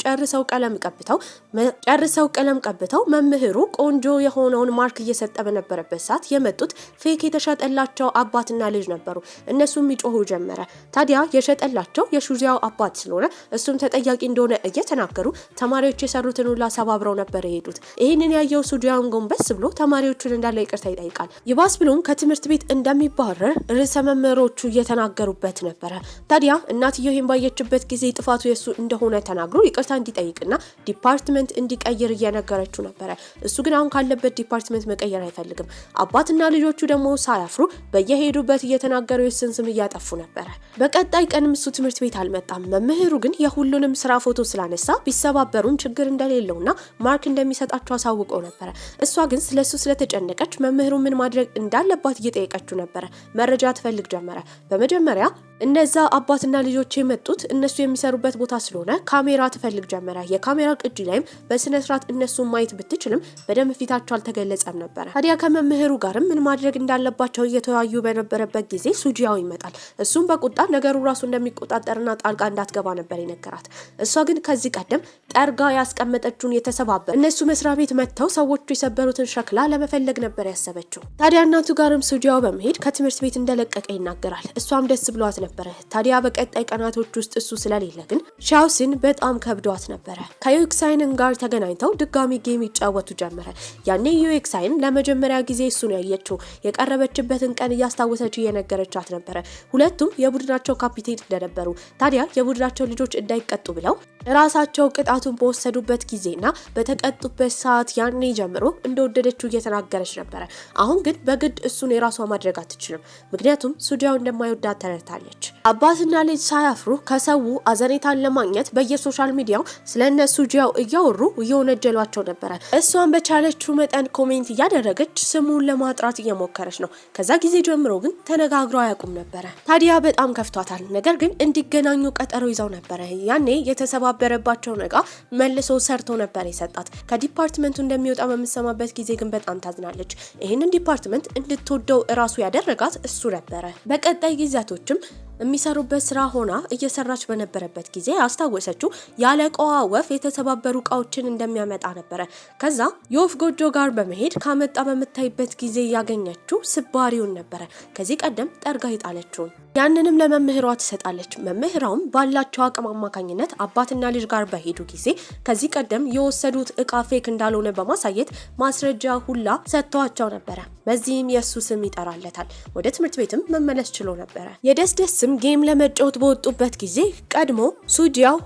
ጨርሰው ቀለም ቀብተው መምህሩ ቆንጆ የሆነውን ማርክ እየሰጠ በነበረበት ሰዓት የመጡት ፌክ የተሸጠላቸው አባትና ልጅ ነበሩ። እነሱም ይጮሁ ጀመረ። ታዲያ የሸጠላቸው የሱጂያው አባት ስለሆነ እሱም ተጠያቂ እንደሆነ እየተናገሩ ተማሪዎች የሰሩትን ሁላ ሰባብረው ነበር የሄዱት። ይህንን ያየው ሱጂያውን ጎንበስ ብሎ ተማሪዎቹን እንዳለ ይቅርታ ይጠይቃል። ይባስ ብሎም ከትምህርት ቤት እንደሚባረር ርዕሰ መምህሮቹ እየተናገሩበት ነበረ። ታዲያ እናትየው ይህን ባየችበት ጊዜ ጥፋቱ የሱ እንደሆነ ተናግሮ ይቅርታ እንዲጠይቅና ዲፓርትመንት እንዲቀይር እየነገረችው ነበረ። እሱ ግን አሁን ካለበት ዲፓርትመንት መቀየር አይፈልግም። አባትና ልጆቹ ደግሞ ሳያፍሩ በየሄዱበት እየተናገሩ የሱን ስም እያጠፉ ነበረ። በቀጣይ ቀንም እሱ ትምህርት ቤት አልመጣም። መምህሩ ግን የሁሉንም ስራ ፎቶ ስላነሳ ቢሰባበሩን ችግር እንደሌለውና ማርክ እንደሚሰጣቸው አሳውቀው ነበረ። እሷ ግን ስለሱ ስለተጨነቀች መምህሩ ምን ማድረግ እንዳለባት እየጠየቀችው ነበረ። መረጃ ትፈልግ ጀመረ። በመጀመሪያ እነዛ አባትና ልጆች የመጡት እነሱ የሚሰሩበት ቦታ ስለሆነ ካሜራ ትፈልግ ጀመረ። የካሜራ ቅጂ ላይም በስነ ስርዓት እነሱን ማየት ብትችልም በደንብ ፊታቸው አልተገለጸም ነበረ። ታዲያ ከመምህሩ ጋርም ምን ማድረግ እንዳለባቸው እየተወያዩ በነበረበት ጊዜ ሱጂያው ይመጣል። እሱም በቁጣ ነገሩ ራሱ እንደሚቆጣጠርና ጣልቃ እንዳትገባ ነበር የነገራት። እሷ ግን ከዚህ ቀደም ጠርጋ ያስቀመጠችውን የተሰባበር እነሱ መስሪያ ቤት መጥተው ሰዎቹ የሰበሩትን ሸክላ ለመፈለግ ነበር ያሰበችው። ታዲያ እናቱ ጋርም ሱጂያው በመሄድ ከትምህርት ቤት እንደለቀቀ ይናገራል። እሷም ደስ ብሏት ነበረ። ታዲያ በቀጣይ ቀናቶች ውስጥ እሱ ስለሌለ ግን ሻዮሲን በጣም ከብዷት ነበረ። ከዩኤክሳይን ጋር ተገናኝተው ድጋሚ ጌም ይጫወቱ ጀመረ። ያኔ ዩኤክሳይን ለመጀመሪያ ጊዜ እሱን ያየችው የቀረበችበትን ቀን እያስታወሰች እየነገረቻት ነበረ። ሁለቱም የቡድናቸው ካፒቴን እንደነበሩ ታዲያ የቡድናቸው ልጆች እንዳይቀጡ ብለው ራሳቸው ቅጣቱን በወሰዱበት ጊዜና በተቀጡበት ሰዓት ያኔ ጀምሮ እንደወደደችው እየተናገረች ነበረ። አሁን ግን በግድ እሱን የራሷ ማድረግ አትችልም። ምክንያቱም ሱጂያው እንደማይወዳት ተረድታለች። አባትና ልጅ ሳያፍሩ ከሰው አዘኔታን ለማግኘት በየሶሻል ሚዲያው ስለነ ሱጂያው እያወሩ እየወነጀሏቸው ነበረ። እሷን በቻለችው መጠን ኮሜንት እያደረገች ስሙን ለማጥራት እየሞከረች ነው። ከዛ ጊዜ ጀምሮ ግን ተነጋግረው አያውቁም ነበረ። ታዲያ በጣም ከፍቷታል። ነገር ግን እንዲገናኙ ቀጠሮ ይዘው ነበረ። ያኔ የተሰባበረባቸው ነጋ መልሶ ሰርቶ ነበር የሰጣት። ከዲፓርትመንቱ እንደሚወጣ በምትሰማበት ጊዜ ግን በጣም ታዝናለች። ይህንን ዲፓርትመንት እንድትወደው እራሱ ያደረጋት እሱ ነበረ። በቀጣይ ጊዜያቶችም የሚሰሩበት ስራ ሆና እየሰራች በነበረበት ጊዜ አስታወሰችው ያለቃዋ ወፍ የተሰባበሩ እቃዎችን እንደሚያመጣ ነበረ። ከዛ የወፍ ጎጆ ጋር በመሄድ ካመጣ በምታይበት ጊዜ ያገኘችው ስባሪውን ነበረ፣ ከዚህ ቀደም ጠርጋ ይጣለችውን። ያንንም ለመምህሯ ትሰጣለች። መምህሯም ባላቸው አቅም አማካኝነት አባትና ልጅ ጋር በሄዱ ጊዜ ከዚህ ቀደም የወሰዱት እቃ ፌክ እንዳልሆነ በማሳየት ማስረጃ ሁላ ሰጥተዋቸው ነበረ። በዚህም የሱ ስም ይጠራለታል። ወደ ትምህርት ቤትም መመለስ ችሎ ነበረ። የደስደስም ጌም ለመጫወት በወጡበት ጊዜ ቀድሞ ሱጂያው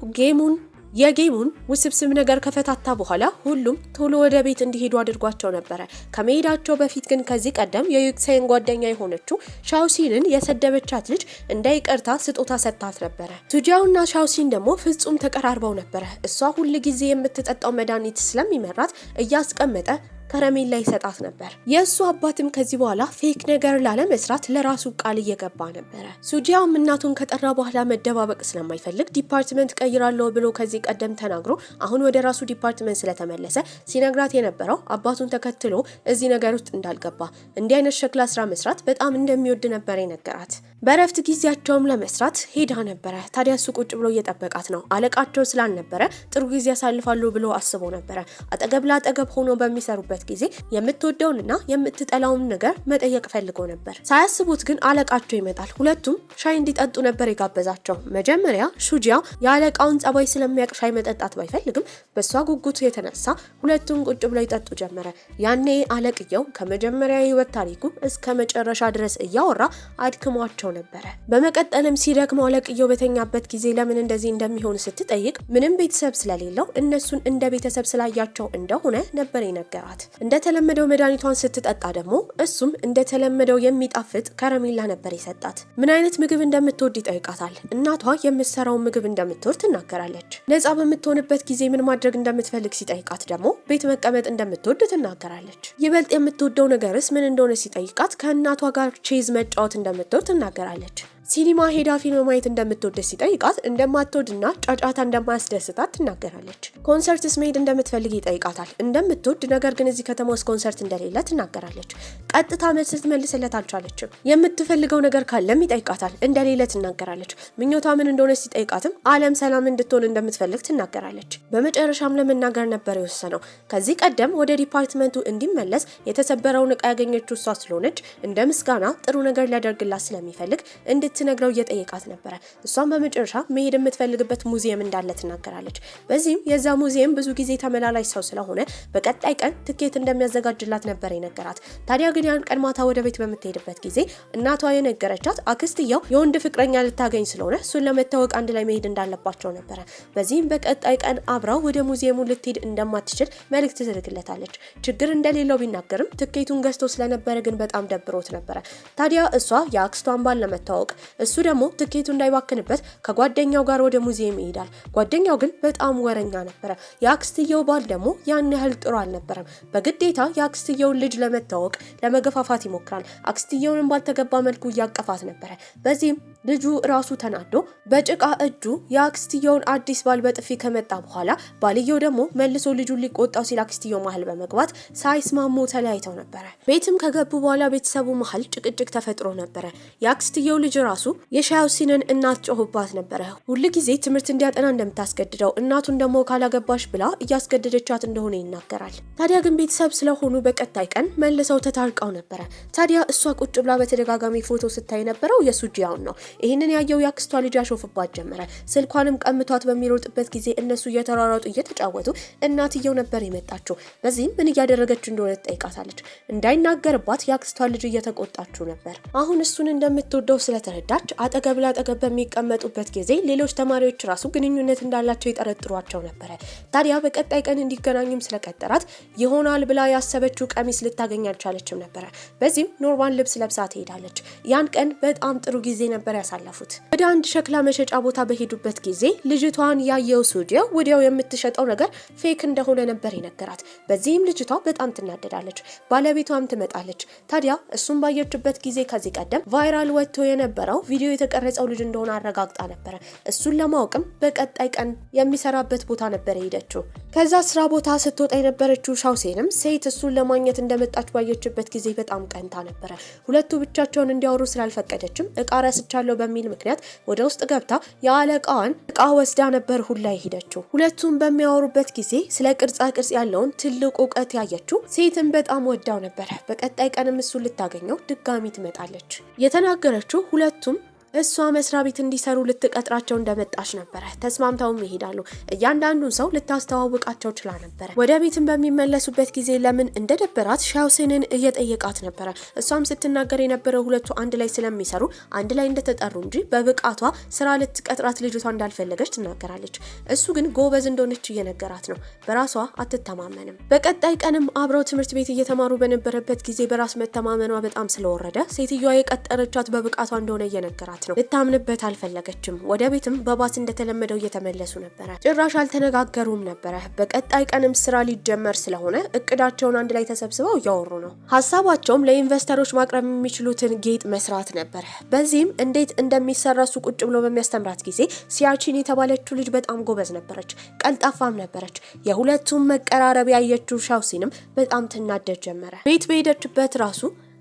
የጌሙን ውስብስብ ነገር ከፈታታ በኋላ ሁሉም ቶሎ ወደ ቤት እንዲሄዱ አድርጓቸው ነበረ። ከመሄዳቸው በፊት ግን ከዚህ ቀደም የዩክሳይን ጓደኛ የሆነችው ሻውሲንን የሰደበቻት ልጅ እንዳይቀርታ ስጦታ ሰጥታት ነበረ። ሱጂያውና ሻውሲን ደግሞ ፍጹም ተቀራርበው ነበረ። እሷ ሁል ጊዜ የምትጠጣው መድኃኒት ስለሚመራት እያስቀመጠ ከረሜላ ይሰጣት ነበር። የእሱ አባትም ከዚህ በኋላ ፌክ ነገር ላለመስራት ለራሱ ቃል እየገባ ነበረ። ሱጂያውም እናቱን ከጠራ በኋላ መደባበቅ ስለማይፈልግ ዲፓርትመንት ቀይራለሁ ብሎ ከዚህ ቀደም ተናግሮ አሁን ወደ ራሱ ዲፓርትመንት ስለተመለሰ ሲነግራት የነበረው አባቱን ተከትሎ እዚህ ነገር ውስጥ እንዳልገባ፣ እንዲህ አይነት ሸክላ ስራ መስራት በጣም እንደሚወድ ነበር የነገራት። በረፍት ጊዜያቸውም ለመስራት ሄዳ ነበረ። ታዲያ እሱ ቁጭ ብሎ እየጠበቃት ነው። አለቃቸው ስላልነበረ ጥሩ ጊዜ ያሳልፋሉ ብሎ አስቦ ነበረ። አጠገብ ለአጠገብ ሆኖ በሚሰሩበት ጊዜ የምትወደውንና የምትጠላውን ነገር መጠየቅ ፈልጎ ነበር። ሳያስቡት ግን አለቃቸው ይመጣል። ሁለቱም ሻይ እንዲጠጡ ነበር የጋበዛቸው። መጀመሪያ ሹጂያ የአለቃውን ጸባይ ስለሚያውቅ ሻይ መጠጣት ባይፈልግም በሷ ጉጉት የተነሳ ሁለቱም ቁጭ ብለው ይጠጡ ጀመረ። ያኔ አለቅየው ከመጀመሪያ ህይወት ታሪኩ እስከ መጨረሻ ድረስ እያወራ አድክሟቸው ነበረ። በመቀጠልም ሲደክመው አለቅየው በተኛበት ጊዜ ለምን እንደዚህ እንደሚሆን ስትጠይቅ ምንም ቤተሰብ ስለሌለው እነሱን እንደ ቤተሰብ ስላያቸው እንደሆነ ነበር የነገራት። እንደተለመደው መድኃኒቷን ስትጠጣ ደግሞ እሱም እንደተለመደው የሚጣፍጥ ከረሜላ ነበር የሰጣት። ምን አይነት ምግብ እንደምትወድ ይጠይቃታል። እናቷ የምትሰራው ምግብ እንደምትወድ ትናገራለች። ነፃ በምትሆንበት ጊዜ ምን ማድረግ እንደምትፈልግ ሲጠይቃት ደግሞ ቤት መቀመጥ እንደምትወድ ትናገራለች። ይበልጥ የምትወደው ነገርስ ምን እንደሆነ ሲጠይቃት ከእናቷ ጋር ቼዝ መጫወት እንደምትወድ ትናገራለች። ሲኒማ ሄዳ ፊልም ማየት እንደምትወድ ሲጠይቃት እንደማትወድና ጫጫታ እንደማያስደስታት ትናገራለች። ኮንሰርትስ መሄድ እንደምትፈልግ ይጠይቃታል። እንደምትወድ ነገር ግን እዚህ ከተማ ውስጥ ኮንሰርት እንደሌለ ትናገራለች። ቀጥታ መልስ ልትመልስለት አልቻለችም። የምትፈልገው ነገር ካለም ይጠይቃታል። እንደሌለ ትናገራለች። ምኞቷ ምን እንደሆነ ሲጠይቃትም ዓለም ሰላም እንድትሆን እንደምትፈልግ ትናገራለች። በመጨረሻም ለመናገር ነበር የወሰነው። ከዚህ ቀደም ወደ ዲፓርትመንቱ እንዲመለስ የተሰበረውን ዕቃ ያገኘችው እሷ ስለሆነች እንደ ምስጋና ጥሩ ነገር ሊያደርግላት ስለሚፈልግ እንድትነግረው እየጠየቃት ነበረ። እሷም በመጨረሻ መሄድ የምትፈልግበት ሙዚየም እንዳለ ትናገራለች። በዚህም የዛ ሙዚየም ብዙ ጊዜ ተመላላሽ ሰው ስለሆነ በቀጣይ ቀን ትኬት እንደሚያዘጋጅላት ነበር የነገራት። ታዲያ ግን ያን ቀን ማታ ወደ ቤት በምትሄድበት ጊዜ እናቷ የነገረቻት አክስትየው የወንድ ፍቅረኛ ልታገኝ ስለሆነ እሱን ለመታወቅ አንድ ላይ መሄድ እንዳለባቸው ነበረ። በዚህም በቀጣይ ቀን አብራው ወደ ሙዚየሙ ልትሄድ እንደማትችል መልእክት ትልክለታለች። ችግር እንደሌለው ቢናገርም ትኬቱን ገዝቶ ስለነበረ ግን በጣም ደብሮት ነበረ። ታዲያ እሷ የአክስቷን ባል ለመታወቅ እሱ ደግሞ ትኬቱ እንዳይባክንበት ከጓደኛው ጋር ወደ ሙዚየም ይሄዳል። ጓደኛው ግን በጣም ወረኛ ነበረ። የአክስትየው ባል ደግሞ ያን ያህል ጥሩ አልነበረም። በግዴታ የአክስትየውን ልጅ ለመታወቅ ለመገፋፋት ይሞክራል። አክስትየውንም ባልተገባ መልኩ እያቀፋት ነበረ። በዚህም ልጁ ራሱ ተናዶ በጭቃ እጁ የአክስትየውን አዲስ ባል በጥፊ ከመጣ በኋላ ባልየው ደግሞ መልሶ ልጁን ሊቆጣው ሲል አክስትየው መሀል በመግባት ሳይስማሙ ተለያይተው ነበረ። ቤትም ከገቡ በኋላ ቤተሰቡ መሀል ጭቅጭቅ ተፈጥሮ ነበረ። የአክስትየው ልጅ ራሱ የሻውሲንን እናት ጮህባት ነበረ። ሁል ጊዜ ትምህርት እንዲያጠና እንደምታስገድደው እናቱን ደግሞ ካላገባሽ ብላ እያስገደደቻት እንደሆነ ይናገራል። ታዲያ ግን ቤተሰብ ስለሆኑ በቀጣይ ቀን መልሰው ተታርቀው ነበረ። ታዲያ እሷ ቁጭ ብላ በተደጋጋሚ ፎቶ ስታይ ነበረው የሱጂያውን ነው። ይህንን ያየው የአክስቷ ልጅ ያሾፍባት ጀመረ። ስልኳንም ቀምቷት በሚሮጥበት ጊዜ እነሱ እየተሯሯጡ እየተጫወቱ እናትየው ነበር የመጣችው። በዚህም ምን እያደረገች እንደሆነ ትጠይቃታለች። እንዳይናገርባት የአክስቷ ልጅ እየተቆጣችው ነበር። አሁን እሱን እንደምትወደው ስለተረዳች አጠገብ ላጠገብ በሚቀመጡበት ጊዜ ሌሎች ተማሪዎች ራሱ ግንኙነት እንዳላቸው ይጠረጥሯቸው ነበረ። ታዲያ በቀጣይ ቀን እንዲገናኙም ስለቀጠራት ይሆናል ብላ ያሰበችው ቀሚስ ልታገኝ አልቻለችም ነበረ። በዚህም ኖርማል ልብስ ለብሳ ትሄዳለች። ያን ቀን በጣም ጥሩ ጊዜ ነበር ያሳለፉት። ወደ አንድ ሸክላ መሸጫ ቦታ በሄዱበት ጊዜ ልጅቷን ያየው ሱጂያው ወዲያው የምትሸጠው ነገር ፌክ እንደሆነ ነበር የነገራት። በዚህም ልጅቷ በጣም ትናደዳለች። ባለቤቷም ትመጣለች። ታዲያ እሱን ባየችበት ጊዜ ከዚህ ቀደም ቫይራል ወጥቶ የነበረው ቪዲዮ የተቀረጸው ልጅ እንደሆነ አረጋግጣ ነበረ። እሱን ለማወቅም በቀጣይ ቀን የሚሰራበት ቦታ ነበር የሄደችው። ከዛ ስራ ቦታ ስትወጣ የነበረችው ሻውሴንም ሴት እሱን ለማግኘት እንደመጣች ባየችበት ጊዜ በጣም ቀንታ ነበረ። ሁለቱ ብቻቸውን እንዲያወሩ ስላልፈቀደችም እቃ ረስቻለሁ አገኛለሁ በሚል ምክንያት ወደ ውስጥ ገብታ የአለቃዋን እቃ ወስዳ ነበር ሁላ ሄደችው። ሁለቱም በሚያወሩበት ጊዜ ስለ ቅርጻ ቅርጽ ያለውን ትልቅ እውቀት ያየችው ሴትን በጣም ወዳው ነበር። በቀጣይ ቀንም እሱ ልታገኘው ድጋሚ ትመጣለች። የተናገረችው ሁለቱም እሷ መስሪያ ቤት እንዲሰሩ ልትቀጥራቸው እንደመጣች ነበር። ተስማምተውም ይሄዳሉ። እያንዳንዱን ሰው ልታስተዋውቃቸው ችላ ነበር። ወደ ቤትም በሚመለሱበት ጊዜ ለምን እንደደበራት ሻውሴንን እየጠየቃት ነበር። እሷም ስትናገር የነበረው ሁለቱ አንድ ላይ ስለሚሰሩ አንድ ላይ እንደተጠሩ እንጂ በብቃቷ ስራ ልትቀጥራት ልጅቷ እንዳልፈለገች ትናገራለች። እሱ ግን ጎበዝ እንደሆነች እየነገራት ነው። በራሷ አትተማመንም። በቀጣይ ቀንም አብረው ትምህርት ቤት እየተማሩ በነበረበት ጊዜ በራስ መተማመኗ በጣም ስለወረደ ሴትዮዋ የቀጠረቻት በብቃቷ እንደሆነ እየነገራት ነው። ልታምንበት አልፈለገችም። ወደ ቤትም በባስ እንደተለመደው እየተመለሱ ነበር። ጭራሽ አልተነጋገሩም ነበር። በቀጣይ ቀንም ስራ ሊጀመር ስለሆነ እቅዳቸውን አንድ ላይ ተሰብስበው እያወሩ ነው። ሀሳባቸውም ለኢንቨስተሮች ማቅረብ የሚችሉትን ጌጥ መስራት ነበር። በዚህም እንዴት እንደሚሰራ እሱ ቁጭ ብሎ በሚያስተምራት ጊዜ ሲያቺን የተባለችው ልጅ በጣም ጎበዝ ነበረች፣ ቀልጣፋም ነበረች። የሁለቱም መቀራረብ ያየችው ሻውሲንም በጣም ትናደድ ጀመረ።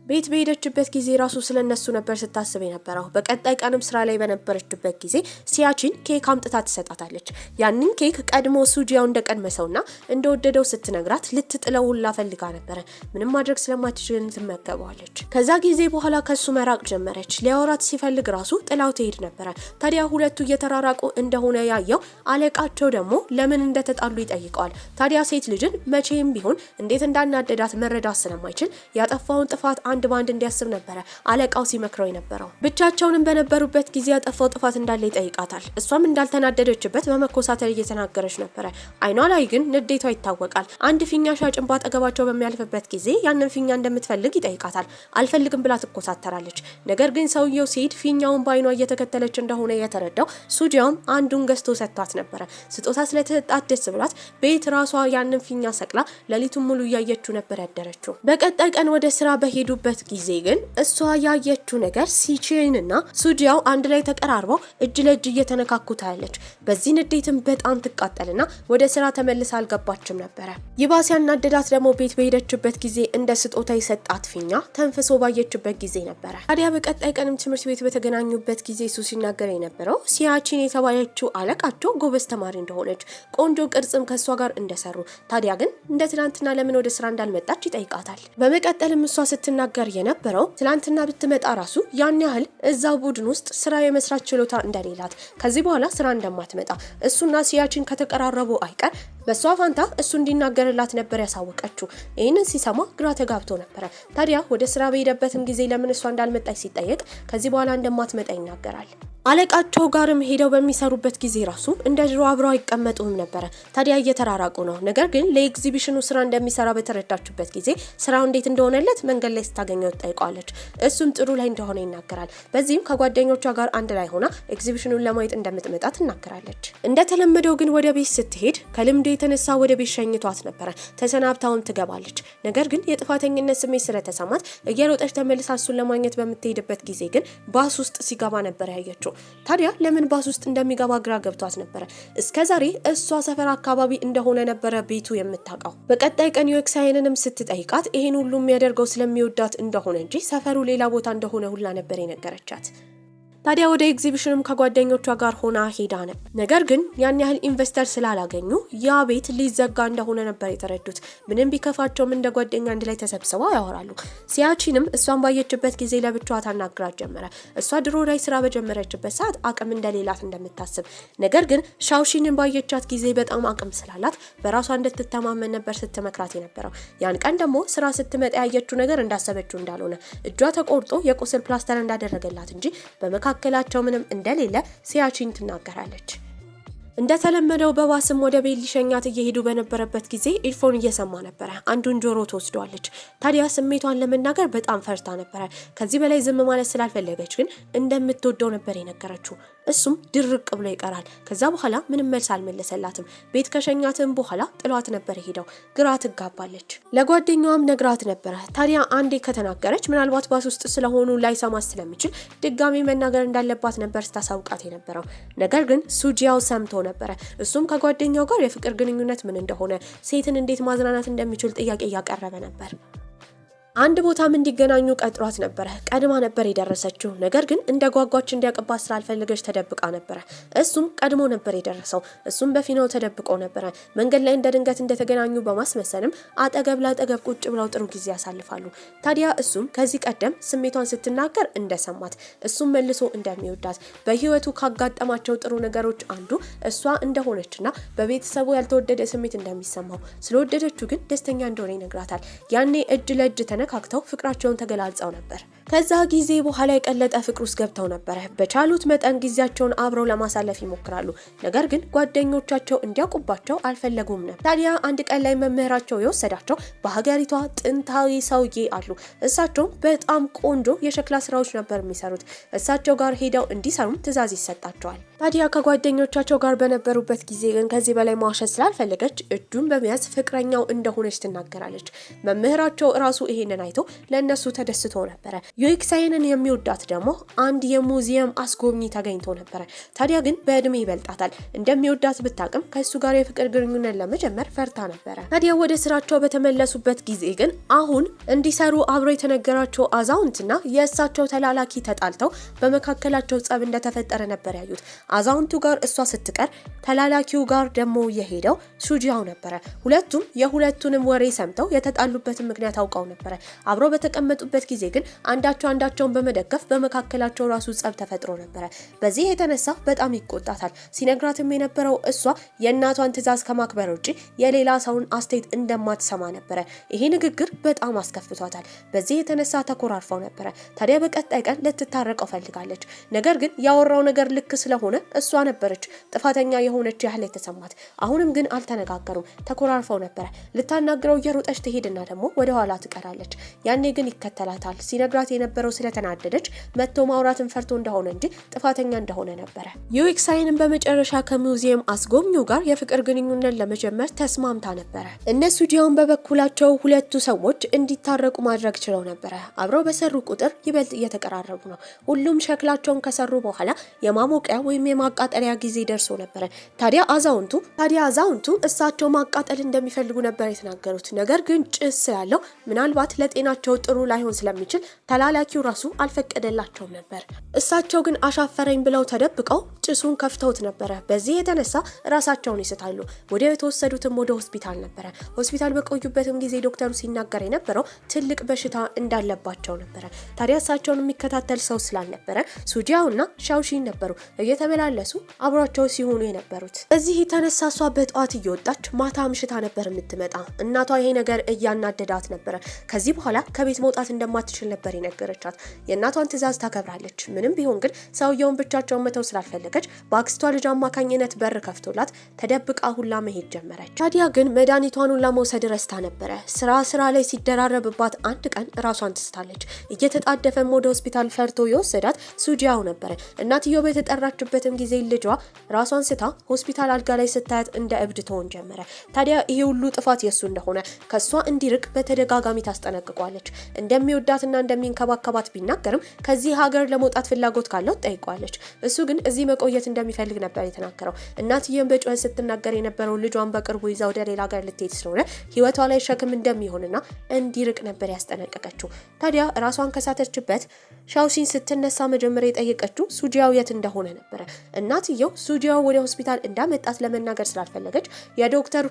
ቤት በሄደችበት ጊዜ ራሱ ስለነሱ ነበር ስታስብ የነበረው። በቀጣይ ቀንም ስራ ላይ በነበረችበት ጊዜ ሲያቺን ኬክ አምጥታ ትሰጣታለች። ያንን ኬክ ቀድሞ ሱጂያው እንደቀመሰውና እንደወደደው ስትነግራት ልትጥለው ሁላ ፈልጋ ነበር። ምንም ማድረግ ስለማትችል ትመገበዋለች። ከዛ ጊዜ በኋላ ከሱ መራቅ ጀመረች። ሊያወራት ሲፈልግ ራሱ ጥላው ትሄድ ነበር። ታዲያ ሁለቱ እየተራራቁ እንደሆነ ያየው አለቃቸው ደግሞ ለምን እንደተጣሉ ይጠይቀዋል። ታዲያ ሴት ልጅን መቼም ቢሆን እንዴት እንዳናደዳት መረዳት ስለማይችል ያጠፋውን ጥፋት አንድ ባንድ እንዲያስብ ነበር አለቃው ሲመክረው የነበረው። ብቻቸውንም በነበሩበት ጊዜ ያጠፋው ጥፋት እንዳለ ይጠይቃታል። እሷም እንዳልተናደደችበት በመኮሳተር እየተናገረች ነበር። አይኗ ላይ ግን ንዴቷ ይታወቃል። አንድ ፊኛ ሻጭን ባጠገባቸው በሚያልፍበት ጊዜ ያንን ፊኛ እንደምትፈልግ ይጠይቃታል። አልፈልግም ብላ ትኮሳተራለች። ነገር ግን ሰውየው ሲሄድ ፊኛውን በአይኗ እየተከተለች እንደሆነ የተረዳው ሱጂያውም አንዱን ገዝቶ ሰጥቷት ነበር። ስጦታ ስለተሰጣት ደስ ብሏት ቤት ራሷ ያንን ፊኛ ሰቅላ ሌሊቱን ሙሉ እያየችው ነበር ያደረችው። በቀጣይ ቀን ወደ ስራ በሄዱ በት ጊዜ ግን እሷ ያየችው ነገር ሲቺንና ሱጂያው አንድ ላይ ተቀራርበው እጅ ለእጅ እየተነካኩ ታያለች። በዚህ ንዴትም በጣም ትቃጠልና ወደ ስራ ተመልሳ አልገባችም ነበር። ይባስ ያናደዳት ደግሞ ቤት በሄደችበት ጊዜ እንደ ስጦታ የሰጣት ፊኛ ተንፍሶ ባየችበት ጊዜ ነበር። ታዲያ በቀጣይ ቀንም ትምህርት ቤት በተገናኙበት ጊዜ እሱ ሲናገር የነበረው ሲያቺን የተባለችው አለቃቸው ጎበዝ ተማሪ እንደሆነች፣ ቆንጆ ቅርጽም ከሷ ጋር እንደሰሩ፣ ታዲያ ግን እንደ ትናንትና ለምን ወደ ስራ እንዳልመጣች ይጠይቃታል። በመቀጠልም እሷ ስትናገር የነበረው ትላንትና ብትመጣ ራሱ ያን ያህል እዛው ቡድን ውስጥ ስራ የመስራት ችሎታ እንደሌላት፣ ከዚህ በኋላ ስራ እንደማትመጣ እሱና ሲያቺን ከተቀራረቡ አይቀር በሷ ፋንታ እሱ እንዲናገርላት ነበር ያሳወቀችው። ይህንን ሲሰማ ግራ ተጋብቶ ነበር። ታዲያ ወደ ስራ በሄደበትም ጊዜ ለምን እሷ እንዳልመጣች ሲጠየቅ ከዚህ በኋላ እንደማትመጣ ይናገራል። አለቃቸው ጋርም ሄደው በሚሰሩበት ጊዜ ራሱ እንደ ድሮ አብረው አይቀመጡም ነበር። ታዲያ እየተራራቁ ነው። ነገር ግን ለኤግዚቢሽኑ ስራ እንደሚሰራ በተረዳችበት ጊዜ ስራው እንዴት እንደሆነለት መንገድ ላይ ስታገኘው ትጠይቀዋለች። እሱም ጥሩ ላይ እንደሆነ ይናገራል። በዚህም ከጓደኞቿ ጋር አንድ ላይ ሆና ኤግዚቢሽኑን ለማየት እንደምትመጣ ትናገራለች። እንደተለመደው ግን ወደ ቤት ስትሄድ ከልምዱ የተነሳ ወደ ቤት ሸኝቷት ነበር። ተሰናብታውም ትገባለች። ነገር ግን የጥፋተኝነት ስሜት ስለተሰማት እየሮጠች ተመልሳ እሱን ለማግኘት በምትሄድበት ጊዜ ግን ባስ ውስጥ ሲገባ ነበር ያየችው። ታዲያ ለምን ባስ ውስጥ እንደሚገባ ግራ ገብቷት ነበር። እስከዛሬ እሷ ሰፈር አካባቢ እንደሆነ ነበረ ቤቱ የምታውቀው። በቀጣይ ቀን ዩክሳይንንም ስትጠይቃት ይሄን ሁሉ የሚያደርገው ስለሚወዳት እንደሆነ እንጂ ሰፈሩ ሌላ ቦታ እንደሆነ ሁላ ነበር የነገረቻት። ታዲያ ወደ ኤግዚቢሽንም ከጓደኞቿ ጋር ሆና ሄዳ ነበር። ነገር ግን ያን ያህል ኢንቨስተር ስላላገኙ ያ ቤት ሊዘጋ እንደሆነ ነበር የተረዱት። ምንም ቢከፋቸውም እንደ ጓደኛ አንድ ላይ ተሰብስበው ያወራሉ። ሲያቺንም እሷን ባየችበት ጊዜ ለብቻዋ ታናግራት ጀመረ። እሷ ድሮ ላይ ስራ በጀመረችበት ሰዓት አቅም እንደሌላት እንደምታስብ፣ ነገር ግን ሻውሺንን ባየቻት ጊዜ በጣም አቅም ስላላት በራሷ እንድትተማመን ነበር ስትመክራት የነበረው። ያን ቀን ደግሞ ስራ ስትመጣ ያየችው ነገር እንዳሰበችው እንዳልሆነ፣ እጇ ተቆርጦ የቁስል ፕላስተር እንዳደረገላት እንጂ በመካከላቸው ምንም እንደሌለ ሲያቺን ትናገራለች። እንደተለመደው በባስም ወደ ቤት ሊሸኛት እየሄዱ በነበረበት ጊዜ ኢርፎን እየሰማ ነበር። አንዱን ጆሮ ተወስዷለች። ታዲያ ስሜቷን ለመናገር በጣም ፈርታ ነበር። ከዚህ በላይ ዝም ማለት ስላልፈለገች ግን እንደምትወደው ነበር የነገረችው። እሱም ድርቅ ብሎ ይቀራል። ከዛ በኋላ ምንም መልስ አልመለሰላትም። ቤት ከሸኛትም በኋላ ጥሏት ነበር ሄደው። ግራ ትጋባለች። ለጓደኛዋም ነግራት ነበር። ታዲያ አንዴ ከተናገረች ምናልባት ባስ ውስጥ ስለሆኑ ላይሰማት ስለሚችል ድጋሚ መናገር እንዳለባት ነበር ስታሳውቃት የነበረው። ነገር ግን ሱጂያው ሰምቶ ነበረ። እሱም ከጓደኛው ጋር የፍቅር ግንኙነት ምን እንደሆነ፣ ሴትን እንዴት ማዝናናት እንደሚችል ጥያቄ እያቀረበ ነበር። አንድ ቦታም እንዲገናኙ ቀጥሯት ነበረ። ቀድማ ነበር የደረሰችው። ነገር ግን እንደ ጓጓች እንዲያቀባት ስላልፈለገች ተደብቃ ነበረ። እሱም ቀድሞ ነበር የደረሰው። እሱም በፊናው ተደብቆ ነበረ። መንገድ ላይ እንደ ድንገት እንደተገናኙ በማስመሰልም አጠገብ ላጠገብ ቁጭ ብለው ጥሩ ጊዜ ያሳልፋሉ። ታዲያ እሱም ከዚህ ቀደም ስሜቷን ስትናገር እንደሰማት እሱም መልሶ እንደሚወዳት በህይወቱ ካጋጠማቸው ጥሩ ነገሮች አንዱ እሷ እንደሆነችና በቤተሰቡ ያልተወደደ ስሜት እንደሚሰማው ስለወደደችው ግን ደስተኛ እንደሆነ ይነግራታል። ያኔ እጅ ለእጅ ተነካክተው ፍቅራቸውን ተገላልጸው ነበር። ከዛ ጊዜ በኋላ የቀለጠ ፍቅር ውስጥ ገብተው ነበረ። በቻሉት መጠን ጊዜያቸውን አብረው ለማሳለፍ ይሞክራሉ። ነገር ግን ጓደኞቻቸው እንዲያውቁባቸው አልፈለጉም ነበር። ታዲያ አንድ ቀን ላይ መምህራቸው የወሰዳቸው በሀገሪቷ ጥንታዊ ሰውዬ አሉ። እሳቸው በጣም ቆንጆ የሸክላ ስራዎች ነበር የሚሰሩት። እሳቸው ጋር ሄደው እንዲሰሩም ትዕዛዝ ይሰጣቸዋል። ታዲያ ከጓደኞቻቸው ጋር በነበሩበት ጊዜ ግን ከዚህ በላይ ማውሸት ስላልፈለገች እጁን በመያዝ ፍቅረኛው እንደሆነች ትናገራለች። መምህራቸው ራሱ ይሄንን አይቶ ለእነሱ ተደስቶ ነበረ። ዩክሳይንን የሚወዳት ደግሞ አንድ የሙዚየም አስጎብኚ ተገኝቶ ነበረ። ታዲያ ግን በእድሜ ይበልጣታል። እንደሚወዳት ብታቅም ከእሱ ጋር የፍቅር ግንኙነት ለመጀመር ፈርታ ነበረ። ታዲያ ወደ ስራቸው በተመለሱበት ጊዜ ግን አሁን እንዲሰሩ አብሮ የተነገራቸው አዛውንትና የእሳቸው ተላላኪ ተጣልተው በመካከላቸው ጸብ እንደተፈጠረ ነበር ያዩት። አዛውንቱ ጋር እሷ ስትቀር ተላላኪው ጋር ደግሞ የሄደው ሱጂያው ነበረ። ሁለቱም የሁለቱንም ወሬ ሰምተው የተጣሉበትን ምክንያት አውቀው ነበረ። አብሮ በተቀመጡበት ጊዜ ግን አንዳቸውን በመደገፍ በመካከላቸው ራሱ ጸብ ተፈጥሮ ነበረ። በዚህ የተነሳ በጣም ይቆጣታል። ሲነግራትም የነበረው እሷ የእናቷን ትዕዛዝ ከማክበር ውጪ የሌላ ሰውን አስተያየት እንደማትሰማ ነበረ። ይሄ ንግግር በጣም አስከፍቷታል። በዚህ የተነሳ ተኮራርፈው ነበረ። ታዲያ በቀጣይ ቀን ልትታረቀው ፈልጋለች። ነገር ግን ያወራው ነገር ልክ ስለሆነ እሷ ነበረች ጥፋተኛ የሆነች ያህል የተሰማት። አሁንም ግን አልተነጋገሩም። ተኮራርፈው ነበረ። ልታናግረው እየሮጠች ትሄድና ደግሞ ወደ ኋላ ትቀራለች። ያኔ ግን ይከተላታል። ሲነግራት የነበረው ስለተናደደች መጥቶ ማውራትን ፈርቶ እንደሆነ እንጂ ጥፋተኛ እንደሆነ ነበረ። ዩክሳይንን በመጨረሻ ከሙዚየም አስጎብኚው ጋር የፍቅር ግንኙነት ለመጀመር ተስማምታ ነበረ። እነሱ ጂያውን በበኩላቸው ሁለቱ ሰዎች እንዲታረቁ ማድረግ ችለው ነበረ። አብረው በሰሩ ቁጥር ይበልጥ እየተቀራረቡ ነው። ሁሉም ሸክላቸውን ከሰሩ በኋላ የማሞቂያ ወይም የማቃጠሪያ ጊዜ ደርሶ ነበረ። ታዲያ አዛውንቱ እሳቸው ማቃጠል እንደሚፈልጉ ነበር የተናገሩት። ነገር ግን ጭስ ስላለው ምናልባት ለጤናቸው ጥሩ ላይሆን ስለሚችል ተላላኪው ራሱ አልፈቀደላቸውም ነበር። እሳቸው ግን አሻፈረኝ ብለው ተደብቀው ጭሱን ከፍተውት ነበረ። በዚህ የተነሳ ራሳቸውን ይስታሉ። ወደ የተወሰዱትም ወደ ሆስፒታል ነበረ። ሆስፒታል በቆዩበትም ጊዜ ዶክተሩ ሲናገር የነበረው ትልቅ በሽታ እንዳለባቸው ነበረ። ታዲያ እሳቸውን የሚከታተል ሰው ስላልነበረ ሱጂያውና ሻውሺን ነበሩ እየተመላለሱ አብሯቸው ሲሆኑ የነበሩት። በዚህ የተነሳ እሷ በጠዋት እየወጣች ማታ ምሽታ ነበር የምትመጣ። እናቷ ይሄ ነገር እያናደዳት ነበረ። ከዚህ በኋላ ከቤት መውጣት እንደማትችል ነበር የነገረቻት። የእናቷን ትዕዛዝ ታከብራለች። ምንም ቢሆን ግን ሰውየውን ብቻቸውን መተው ስላልፈለገች በአክስቷ ልጅ አማካኝነት በር ከፍቶላት ተደብቃ ሁላ መሄድ ጀመረች። ታዲያ ግን መድኃኒቷን ሁላ መውሰድ ረስታ ነበረ። ስራ ላይ ሲደራረብባት አንድ ቀን ራሷን ትስታለች። እየተጣደፈም ወደ ሆስፒታል ፈርቶ የወሰዳት ሱጂያው ነበረ። እናትየው በተጠራችበትም ጊዜ ልጇ ራሷን ስታ ሆስፒታል አልጋ ላይ ስታያት እንደ እብድ ትሆን ጀመረ። ታዲያ ይሄ ሁሉ ጥፋት የሱ እንደሆነ ከሷ እንዲርቅ በተደጋጋሚ ታስጠነቅቋለች። እንደሚወዳትና እንደሚንከባከባት ቢናገርም ከዚህ ሀገር ለመውጣት ፍላጎት ካለው ጠይቋለች። እሱ ግን እዚህ መቆየት እንደሚፈልግ ነበር የተናገረው። እናትየም በጩኸት ስትናገር የነበረው ልጇን በቅርቡ ይዛ ወደ ሌላ ሀገር ልትሄድ ስለሆነ ህይወቷ ላይ ሸክም እንደሚሆንና እንዲርቅ ነበር ያስጠነቀቀችው። ታዲያ ራሷን ከሳተችበት ሻውሺን ስትነሳ መጀመሪያ የጠየቀችው ሱጂያው የት እንደሆነ ነበረ። እናትየው ሱጂያው ወደ ሆስፒታል እንዳመጣት ለመናገር ስላልፈለገች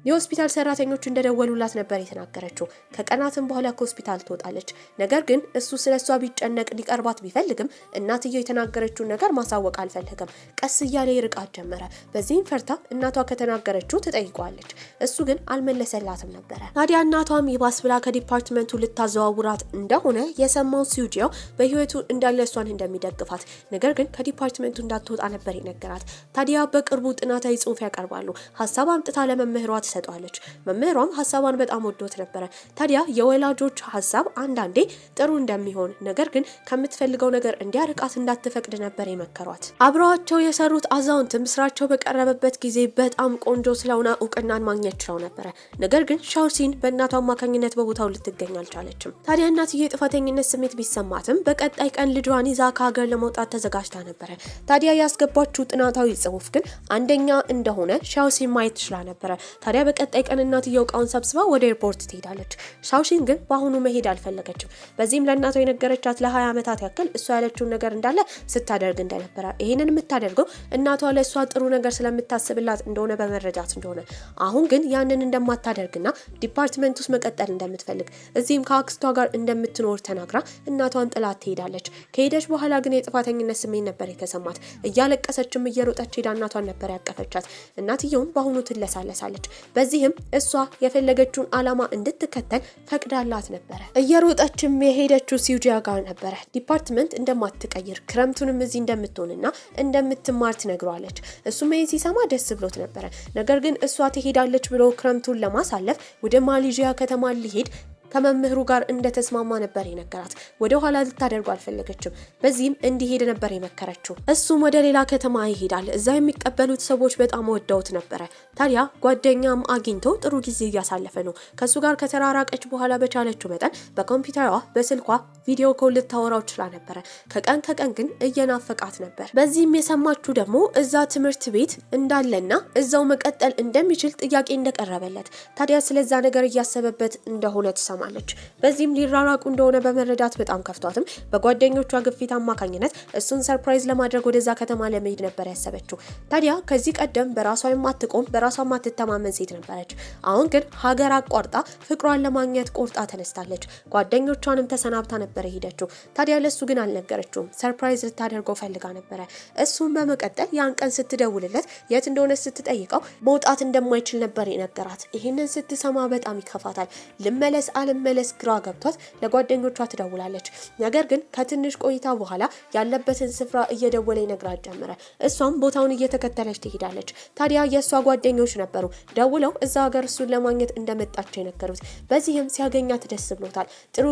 የሆስፒታል ሰራተኞች እንደደወሉላት ነበር የተናገረችው። ከቀናትም በኋላ ከሆስፒታል ትወጣለች። ነገር ግን እሱ ስለሷ ቢጨነቅ ሊቀርባት ቢፈልግም እናትየው የተናገረችውን ነገር ማሳወቅ አልፈለገም። ቀስ እያለ ይርቃት ጀመረ። በዚህም ፈርታ እናቷ ከተናገረችው ትጠይቋለች። እሱ ግን አልመለሰላትም ነበረ። ታዲያ እናቷም ይባስ ብላ ከዲፓርትመንቱ ልታዘዋውራት እንደሆነ የሰማው ሱጂያው በህይወቱ እንዳለ እሷን እንደሚደግፋት ነገር ግን ከዲፓርትመንቱ እንዳትወጣ ነበር የነገራት። ታዲያ በቅርቡ ጥናታዊ ጽሑፍ ያቀርባሉ። ሀሳብ አምጥታ ለመምህሯ ትሰጧለች። መምህሯም ሀሳቧን በጣም ወዶት ነበረ። ታዲያ የወላጆች ሀሳብ አንዳንዴ ጥሩ እንደሚሆን እንዲሆን ነገር ግን ከምትፈልገው ነገር እንዲያርቃት እንዳትፈቅድ ነበር የመከሯት። አብረዋቸው የሰሩት አዛውንትም ስራቸው በቀረበበት ጊዜ በጣም ቆንጆ ስለሆነ እውቅናን ማግኘት ችለው ነበረ። ነገር ግን ሻውሲን በእናቷ አማካኝነት በቦታው ልትገኝ አልቻለችም። ታዲያ እናትዬ የጥፋተኝነት ስሜት ቢሰማትም በቀጣይ ቀን ልጇን ይዛ ከሀገር ለመውጣት ተዘጋጅታ ነበረ። ታዲያ ያስገባችው ጥናታዊ ጽሑፍ ግን አንደኛ እንደሆነ ሻውሲን ማየት ችላ ነበረ። ታዲያ በቀጣይ ቀን እናትየው እቃውን ሰብስባ ወደ ኤርፖርት ትሄዳለች። ሻውሲን ግን በአሁኑ መሄድ አልፈለገችም። በዚህም ለእናቷ የነገረቻት ለ20 ዓመታት ያክል እሷ ያለችውን ነገር እንዳለ ስታደርግ እንደነበረ፣ ይህንን የምታደርገው እናቷ ለእሷ ጥሩ ነገር ስለምታስብላት እንደሆነ በመረጃት እንደሆነ፣ አሁን ግን ያንን እንደማታደርግና ዲፓርትመንት ውስጥ መቀጠል እንደምትፈልግ እዚህም ከአክስቷ ጋር እንደምትኖር ተናግራ እናቷን ጥላት ትሄዳለች። ከሄደች በኋላ ግን የጥፋተኝነት ስሜት ነበር የተሰማት። እያለቀሰችም እየሮጠች ሄዳ እናቷን ነበር ያቀፈቻት። እናትየውም በአሁኑ ትለሳለሳለች። በዚህም እሷ የፈለገችውን አላማ እንድትከተል ፈቅዳላት ነበረ። እየሮጠችም የሄደችው ሲዩጂያ ጋር ነበረ። ዲፓርትመንት እንደማትቀይር ክረምቱንም እዚህ እንደምትሆንና እንደምትማር ትነግሯለች። እሱም ይህን ሲሰማ ደስ ብሎት ነበረ። ነገር ግን እሷ ትሄዳለች ብሎ ክረምቱን ለማሳለፍ ወደ ማሌዥያ ከተማ ሊሄድ ከመምህሩ ጋር እንደተስማማ ነበር የነገራት። ወደ ኋላ ልታደርጉ አልፈለገችም። በዚህም እንዲሄድ ነበር የመከረችው። እሱም ወደ ሌላ ከተማ ይሄዳል። እዛ የሚቀበሉት ሰዎች በጣም ወደውት ነበረ። ታዲያ ጓደኛም አግኝቶ ጥሩ ጊዜ እያሳለፈ ነው። ከሱ ጋር ከተራራቀች በኋላ በቻለችው መጠን በኮምፒውተሯ በስልኳ ቪዲዮ ኮል ልታወራው ችላ ነበረ። ከቀን ከቀን ግን እየናፈቃት ነበር። በዚህም የሰማችው ደግሞ እዛ ትምህርት ቤት እንዳለና እዛው መቀጠል እንደሚችል ጥያቄ እንደቀረበለት፣ ታዲያ ስለዛ ነገር እያሰበበት እንደሆነ ትሰማ ትሰማለች። በዚህም ሊራራቁ እንደሆነ በመረዳት በጣም ከፍቷትም በጓደኞቿ ግፊት አማካኝነት እሱን ሰርፕራይዝ ለማድረግ ወደዛ ከተማ ለመሄድ ነበር ያሰበችው። ታዲያ ከዚህ ቀደም በራሷ የማትቆም በራሷ የማትተማመን ሴት ነበረች። አሁን ግን ሀገር አቋርጣ ፍቅሯን ለማግኘት ቆርጣ ተነስታለች። ጓደኞቿንም ተሰናብታ ነበር ሄደችው። ታዲያ ለሱ ግን አልነገረችውም። ሰርፕራይዝ ልታደርገው ፈልጋ ነበረ። እሱም በመቀጠል ያን ቀን ስትደውልለት የት እንደሆነ ስትጠይቀው መውጣት እንደማይችል ነበር የነገራት። ይሄንን ስትሰማ በጣም ይከፋታል። ልመለስ አልመለስ ግራ ገብቷት ለጓደኞቿ ትደውላለች። ነገር ግን ከትንሽ ቆይታ በኋላ ያለበትን ስፍራ እየደወለ ይነግራት ጀመረ። እሷም ቦታውን እየተከተለች ትሄዳለች። ታዲያ የእሷ ጓደኞች ነበሩ ደውለው እዛ ሀገር እሱን ለማግኘት እንደመጣቸው የነገሩት። በዚህም ሲያገኛት ደስ ብሎታል። ጥሩ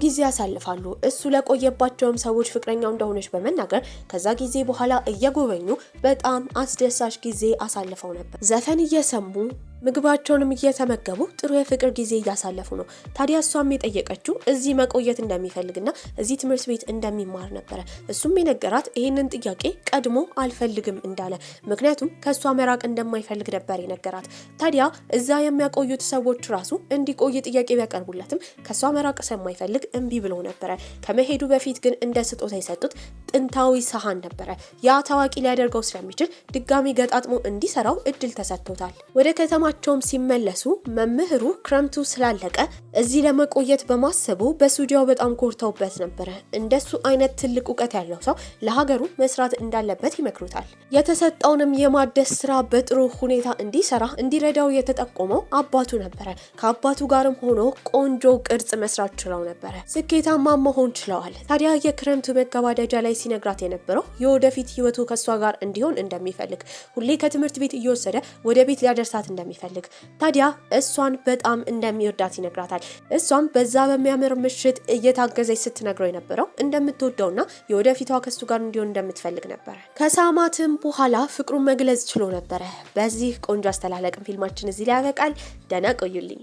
ጊዜ ያሳልፋሉ። እሱ ለቆየባቸውም ሰዎች ፍቅረኛው እንደሆነች በመናገር ከዛ ጊዜ በኋላ እየጎበኙ በጣም አስደሳች ጊዜ አሳልፈው ነበር። ዘፈን እየሰሙ ምግባቸውንም እየተመገቡ ጥሩ የፍቅር ጊዜ እያሳለፉ ነው። ታዲያ እሷም የጠየቀችው እዚህ መቆየት እንደሚፈልግና እዚህ ትምህርት ቤት እንደሚማር ነበረ። እሱም የነገራት ይሄንን ጥያቄ ቀድሞ አልፈልግም እንዳለ፣ ምክንያቱም ከሷ መራቅ እንደማይፈልግ ነበር የነገራት። ታዲያ እዛ የሚያቆዩት ሰዎች ራሱ እንዲቆይ ጥያቄ ቢያቀርቡለትም ከሷ መራቅ ስለማይፈልግ እምቢ ብሎ ነበረ። ከመሄዱ በፊት ግን እንደ ስጦታ የሰጡት ጥንታዊ ሰሃን ነበረ። ያ ታዋቂ ሊያደርገው ስለሚችል ድጋሚ ገጣጥሞ እንዲሰራው እድል ተሰጥቶታል። ወደ ከተማቸውም ሲመለሱ መምህሩ ክረምቱ ስላለቀ እዚህ ለመቆየት በማሰቡ በስቱዲዮው በጣም ኮርተውበት ነበረ። እንደሱ አይነት ትልቅ እውቀት ያለው ሰው ለሀገሩ መስራት እንዳለበት ይመክሩታል። የተሰጠውንም የማደስ ስራ በጥሩ ሁኔታ እንዲሰራ እንዲረዳው የተጠቆመው አባቱ ነበረ። ከአባቱ ጋርም ሆኖ ቆንጆ ቅርጽ መስራት ችለው ነበረ። ስኬታማ መሆን ችለዋል። ታዲያ የክረምቱ መገባደጃ ላይ ሲነግራት የነበረው የወደፊት ህይወቱ ከሷ ጋር እንዲሆን እንደሚፈልግ፣ ሁሌ ከትምህርት ቤት እየወሰደ ወደ ቤት ሊያደርሳት እንደሚፈልግ፣ ታዲያ እሷን በጣም እንደሚወዳት ይነግራታል። እሷም በዛ በሚያምር ምሽት እየታገዘች ስትነግረው የነበረው እንደምትወደውና የወደፊቷ ከሱ ጋር እንዲሆን እንደምትፈልግ ነበረ። ከሳማትም በኋላ ፍቅሩን መግለጽ ችሎ ነበረ። በዚህ ቆንጆ አስተላለቅም ፊልማችን እዚህ ላይ ያበቃል። ደህና ቆዩልኝ።